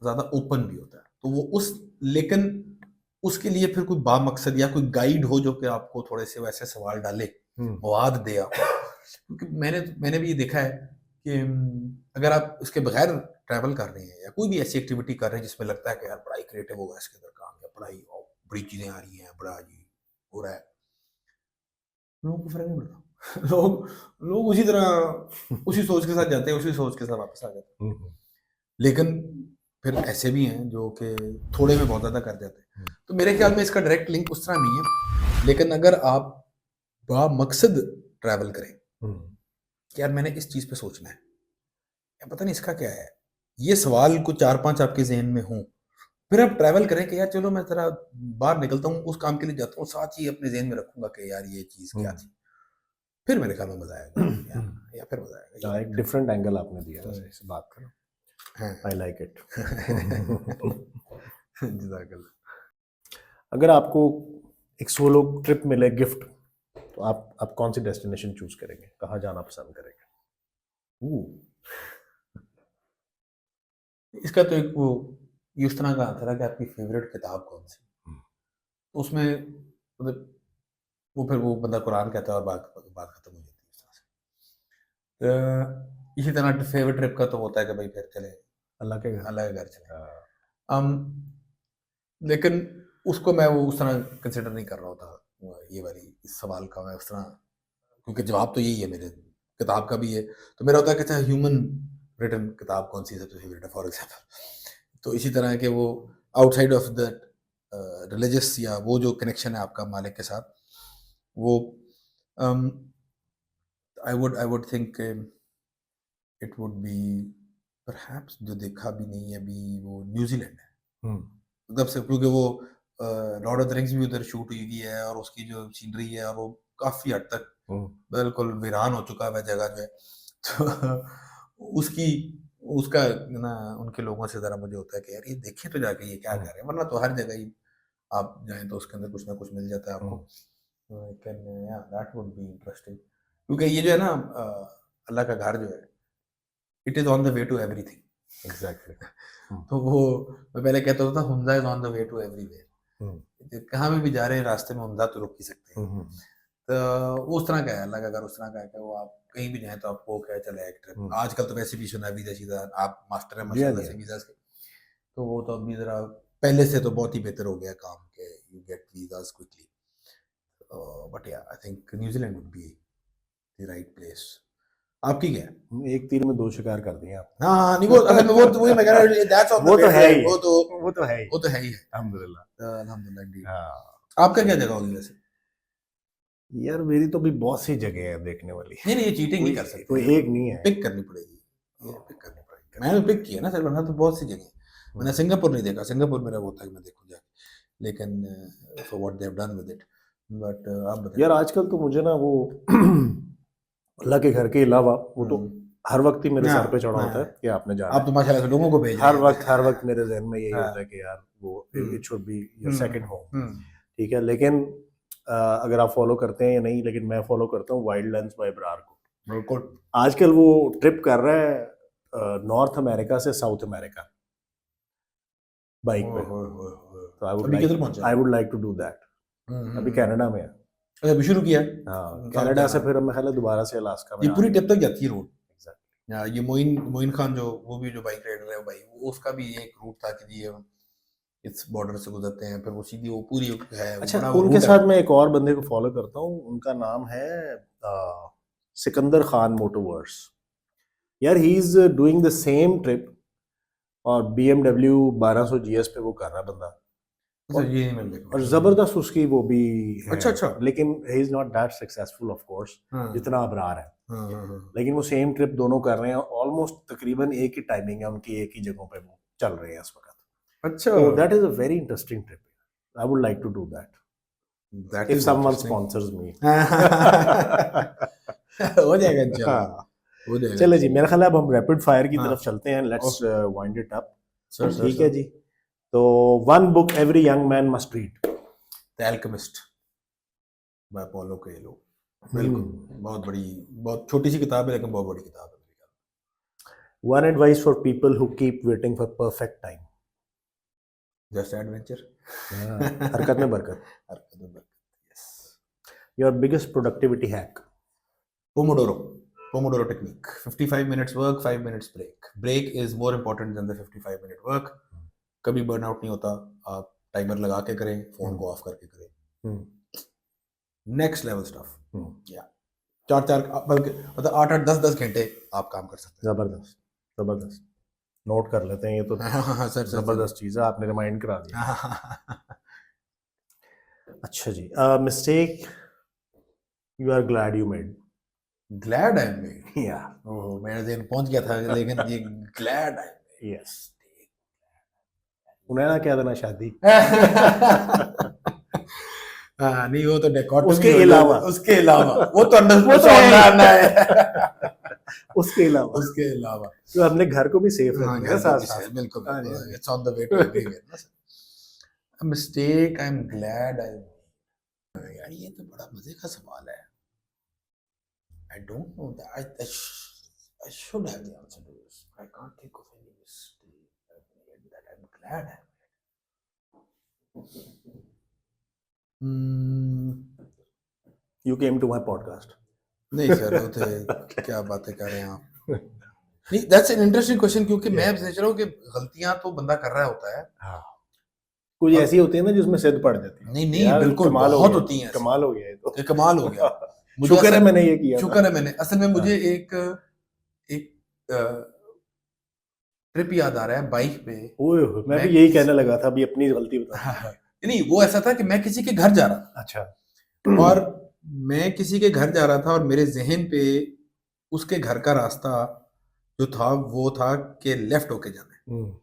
ज़्यादा ओपन भी होता है, तो वो लेकिन उसके लिए फिर कोई बामकसद या कोई गाइड हो जो कि आपको थोड़े से वैसे सवाल डाले, मवाद दे आपको, क्योंकि मैंने भी ये देखा है कि अगर आप इसके बगैर ट्रैवल कर रहे हैं या कोई भी ऐसी एक्टिविटी कर रहे हैं जिसमें लगता है कि यार बड़ा ही क्रिएटिव होगा इसके अंदर काम, या बड़ा ही बड़ी चीज़ें आ रही हैं, बड़ा ही हो रहा है, लोगों को फर्क नहीं पड़ता। लोग उसी तरह उसी सोच के साथ जाते हैं, उसी सोच के साथ वापस आ जाते हैं। लेकिन फिर ऐसे भी हैं जो कि थोड़े में बहुत ज़्यादा कर देते हैं। तो मेरे ख्याल में इसका डायरेक्ट लिंक उस तरह नहीं है, लेकिन अगर आप बामकसद ट्रैवल करें कि यार मैंने इस चीज़ पे सोचना है, या पता नहीं इसका क्या है, ये सवाल कुछ 4-5 आपके ज़हन में हों, फिर आप ट्रैवल करें कि यार चलो मैं ज़रा बाहर निकलता हूँ, उस काम के लिए जाता हूँ, साथ ही अपने ज़हन में रखूँगा कि यार ये चीज़ क्या थी। फिर मेरे ख्याल में मज़ा आएगा, या फिर मज़ा आएगा। एक डिफरेंट एंगल आपने दिया वैसे इस बात का। हाँ। I like it. जज़ाकल्लाह। अगर आपको एक सोलो ट्रिप मिले गिफ्ट, तो आप कौन सी डेस्टिनेशन चूज करेंगे, कहाँ जाना पसंद करेंगे? इसका तो एक वो ये उस तरह का आंसर है कि आपकी फेवरेट किताब कौन सी? उसमें मतलब वो फिर वो बंदा कुरान कहता है और बात बात खत्म हो जाती है इस तरह से। इसी तरह फेवरेट ट्रिप का तो होता है कि भाई फिर चले अल्लाह के घर। अल्लाह के घर चले। लेकिन उसको मैं वो उस तरह कंसिडर नहीं कर रहा होता, ये वाली इस सवाल का मैं उस तरह, क्योंकि जवाब तो यही है मेरे किताब का भी है, तो मेरा होता है कि अच्छा ह्यूमन रिटन किताब कौन सी सबसे फेवरेट है फॉर एग्जाम्पल। तो इसी तरह के वो आउटसाइड ऑफ दैट रिलीजियस या वो जो कनेक्शन है आपका मालिक के साथ, वो I would think it would be perhaps, जो देखा भी नहीं है अभी, वो न्यूजीलैंड है। तब से, क्योंकि वो लॉर्ड ऑफ द रिंग्स भी उधर शूट हुई है और उसकी जो सीनरी है और वो काफ़ी हद तक बिल्कुल वीरान हो चुका है जगह जो है। तो उसकी उसका ना उनके लोगों से ज़रा मुझे होता है कि यार ये देखें तो जाके ये क्या कर रहे हैं, वरना तो हर जगह ही आप जाएं तो उसके अंदर कुछ ना कुछ मिल जाता है आपको। कैन या दैट वुड बी इंटरेस्टिंग, क्योंकि ये जो है ना अल्लाह का घर जो है, it is on the way to everything. Exactly. तो वो मैं पहले कहता होता था Hunza is on the way to everywhere, कहाँ भी जा रहे हैं रास्ते में हुंजा तो रोक ही सकते हैं। तो वो उस तरह का है अल्लाह का घर, उस तरह का है कि वो आप कहीं भी जाएं तो आपको क्या चले एक ट्रिप। आजकल तो वैसे भी सुना वीजा सीधा आप मास्टर है माशाल्लाह से वीज़ा के, तो वो तो अभी ज़रा पहले से तो बहुत ही बेहतर हो गया काम के you get visas quickly. But yeah I think New Zealand would be the right place. आपकी क्या है? एक तीर में दो शिकार कर दिए आप। हाँ नहीं वो अगर वो वही मैं कह रहा हूँ दैट्स ऑन द वे, वो तो है ही, वो तो है ही है अल्हम्दुलिल्लाह। हाँ, आपका क्या जगह होगी वैसे? यार मेरी तो भी बहुत सी जगह है देखने वाली। नहीं ये चीटिंग नहीं कर सकते, कोई एक नहीं है, पिक करनी पड़ेगी, ये पिक करनी पड़ेगी। मैंने पिक किया ना सर, वरना तो बहुत सी जगह मैंने सिंगापुर नहीं देखा, सिंगापुर मेरा वो था कि मैं देखूं जाके, लेकिन for what they have done with it. But आप बताइए यार आजकल तो मुझे ना वो अल्लाह के घर के अलावा वो तो हर वक्त ही मेरे सर पे चढ़ा होता है कि आपने जाना। आप तो माशाल्लाह से लोगों को भेज रहे हैं हर वक्त मेरे जहन में यही होता है कि यार वो it should be your second home. ठीक है, लेकिन अगर आप फॉलो करते हैं या नहीं, लेकिन मैं फॉलो करता हूँ वाइल्ड लैंड्स बाय इब्रार को। बिल्कुल। आजकल वो ट्रिप कर रहा है नॉर्थ अमेरिका से साउथ अमेरिका बाइक पे। तो I would like to do that. अभी कनाडा में है। अच्छा अभी शुरू किया? हाँ, कनाडा से फिर मैं ख्याल है दोबारा से अलास्का में। ये पूरी टिप तक जाती है रोड। एग्जैक्टली। ये मोइन खान जो वो भी जो बाइक राइडर है भाई, उसका भी एक रूट था कि ये इस बॉर्डर से गुजरते हैं, फिर वो सीधी वो पूरी है। अच्छा, उनके साथ मैं एक और बंदे को फॉलो करता हूँ, उनका नाम है सिकंदर खान मोटोवर्स। यार he is doing the same trip और BMW 1200 GS पे वो कर रहा है बंदा। और जबरदस्त उसकी वो भी है। अच्छा लेकिन he is not that successful of course जितना अबरार है। लेकिन वो सेम ट्रिप दोनों कर रहे हैं, ऑलमोस्ट तकरीबन एक ही टाइमिंग है उनकी, एक ही जगहों पे वो चल रहे हैं इस वक्त। अच्छा, so that is a very interesting trip. I would like to do that if someone sponsors me. हो जाएगा इंशाल्लाह, हो जाएगा। चले जी, मेरा ख्याल है अब हम रैपिड फायर की तरफ चलते हैं। Let's wind it up. ठीक है जी, तो one book every young man must read. The Alchemist by Paulo Coelho. बिल्कुल, बहुत बड़ी, बहुत छोटी सी किताब है लेकिन बहुत बड़ी किताब है। One advice for people who keep waiting for perfect time. Just adventure. हरकत में बरकत। हरकत में बरकत, yes. Your biggest productivity hack. Pomodoro technique. 55 minutes work, 5 minutes break. Break is more important than the 55 minute work. कभी बर्नआउट नहीं होता, आप टाइमर लगा के करें, फोन को ऑफ करके करें, नेक्स्ट लेवल स्टफ। या 4 बल्कि मतलब 8 10 घंटे आप काम कर सकते जबरदस्त जबरदस्त, नोट कर लेते हैं ये तो। हैं। हाँ सर जबरदस्त चीज़ है, आपने रिमाइंड करा दिया। अच्छा जी, mistake you are glad you made. Glad I made, yeah oh मेरा ज़हन पहुंच गया था, लेकिन ये ग्लैड आई यस, उन्हें ना क्या देना शादी। हाँ नहीं, वो तो डिकॉटमी उसके हो अलावा उसके अलावा वो तो वो तो है। है। उसके अलावा उसके अलावा तो अपने घर को भी सेफ हाँ रखना घर है को साथ भी साथ। सही, बिल्कुल हाँ जी, हाँ जी। It's on the way to everywhere ना sir. Mistake I am glad I, यार ये तो बड़ा मजे का सवाल है। I don't know that, I should have the answer to this, I can't think of any mistake that I am glad I. You came to my podcast. नहीं सर, वो थे क्या बातें कर रहे हैं आप। नहीं दैट्स एन इंटरेस्टिंग क्वेश्चन, क्योंकि मैं सोच रहा हूँ कि गलतियां तो बंदा कर रहा होता है। हाँ, कुछ ऐसी होती है ना जिसमें सिद्ध पड़ जाती है। नहीं यार, बिल्कुल कमाल हो बहुत गया, होती हैं ऐसी। कमाल हो गया ये तो। कि कमाल हो गया। शुक्र है असल- मैंने ये किया था। शुक्र है मैंने, असल में मुझे एक ट्रिप याद आ रहा है बाइक पे। ओए होए, मैं मैं भी यही किस- कहने लगा था, अभी अपनी गलती बता। नहीं वो ऐसा था कि मैं किसी के घर जा रहा था, अच्छा। और मैं किसी के घर जा रहा था, और मेरे जहन पे उसके घर का रास्ता जो था वो था कि लेफ्ट होके जाना है, हम्म,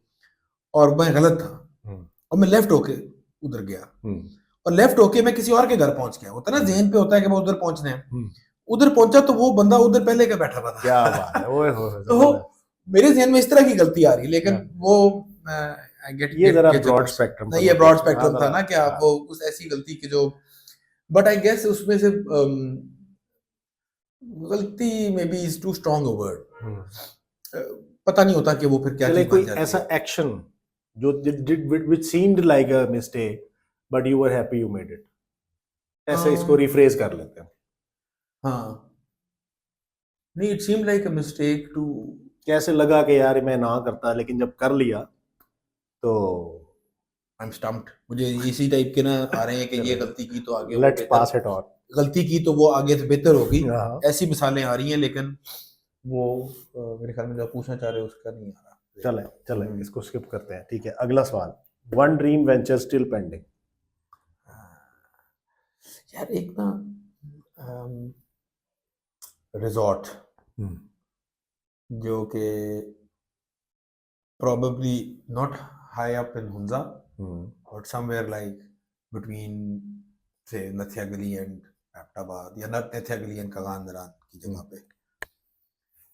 और मैं गलत था, हम्म, और मैं लेफ्ट होके उधर गया, हम्म, और लेफ्ट होके मैं किसी और के घर पहुंच गया। होता है ना जहन पे होता है कि वो उधर पहुंचना है। हम्म। उधर पहुंचा तो वो बंदा उधर पहले का बैठा हुआ था। क्या बात है, ओए होए, तो जबरदस्त। मेरे जहन में इस तरह की गलती आ रही, लेकिन हाँ। वो ये जरा ब्रॉड स्पेक्ट्रम नहीं, ये ब्रॉड स्पेक्ट्रम था ना, कि आप वो उस ऐसी गलती की जो, बट आई गेस उसमें से गलती में be is too strong a word, पता नहीं होता कि वो फिर क्या चले चीज कोई बन जाती ऐसा है। एक्शन जो which seemed like a mistake but you were happy you made it, ऐसे इसको रिफ्रेज कर लेते हैं। हाँ नहीं, it seemed like a mistake too, कैसे लगा कि यार मैं ना करता, लेकिन जब कर लिया तो आई एम स्टम्प्ड। मुझे इसी टाइप के ना आ रहे हैं कि ये गलती की तो आगे वो लेट्स बेहतर- पास इट ऑन। गलती की तो वो आगे से बेहतर होगी, हाँ, ऐसी मिसालें आ रही हैं, लेकिन वो मेरे ख्याल में जो आप पूछना चाह रहे हो उसका नहीं आ रहा। चले चले इसको स्किप करते हैं। ठीक है, अगला सवाल। One dream venture still pending. यार एक ना रिजॉर्ट जो कि probably not high up in Hunza, but somewhere like between say Nathia Gali and Abbottabad, या Nathia Gali and Kagandaran की जगह पे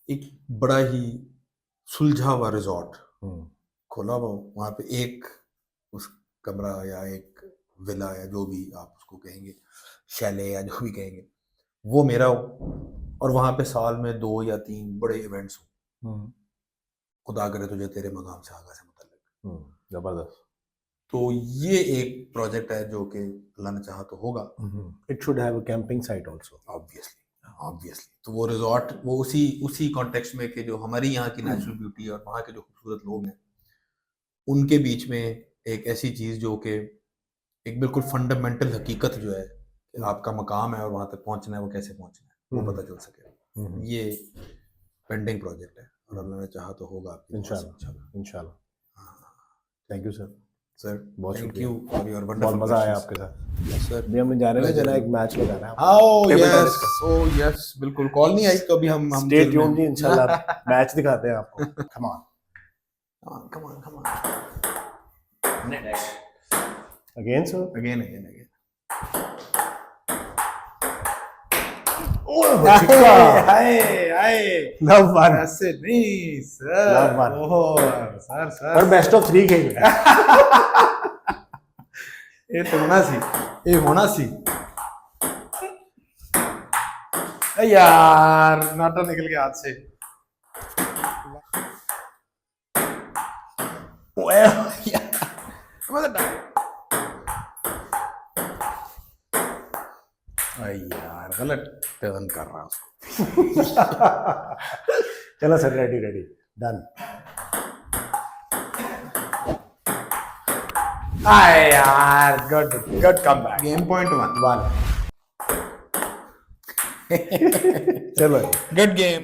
एक बड़ा ही सुलझा हुआ रिजॉर्ट खोला हुआ, वहाँ पे एक उस कमरा या एक विला या जो भी आप उसको कहेंगे, शैले या जो भी कहेंगे, वो मेरा हो, और वहाँ पे साल में 2 या 3 बड़े इवेंट्स हो। खुदा करे तुझे तेरे मकाम से आगा से मुतल्लिक। जबरदस्त। तो ये एक प्रोजेक्ट है जो कि अल्लाह ने चाहा तो होगा। It should have a camping site also. Obviously तो वो रिजॉर्ट वो उसी कॉन्टेक्स्ट में कि जो हमारी यहाँ की नेचुरल ब्यूटी और वहाँ के जो खूबसूरत लोग हैं उनके बीच में एक ऐसी चीज़ जो कि एक बिल्कुल फंडामेंटल हकीकत जो है कि आपका मकाम है और वहाँ तक पहुँचना है, वो कैसे पहुँचना है वो पता चल सके। ये पेंडिंग प्रोजेक्ट है, और अल्लाह ने चाहा तो होगा आपकी इंशाल्लाह। Thank you sir. सर बहुत थैंक शुक्रिया। यू फॉर योर बहुत वंडरफुल मजा आया आपके साथ। सर। अभी हमने जाने में Pleasure. जरा एक मैच लगाना है। Oh Table yes, tennis का। oh yes, बिल्कुल कॉल नहीं आई तो अभी हम स्टे जेल में ट्यून्ड जी, हैं। इंशाल्लाह मैच दिखाते हैं आपको। Come on come on next again sir. again hi love one. ऐसे नहीं sir, Love one. Oh sir और बेस्ट ऑफ 3 खेल रहे हैं। ये तो होना सी अरे यार नाटा निकल गया हाथ से। यार गलत टर्न कर रहा हूँ। चलो सर, रेडी डन। यार गुड कमबैक। Game point 1। चलो गुड गेम।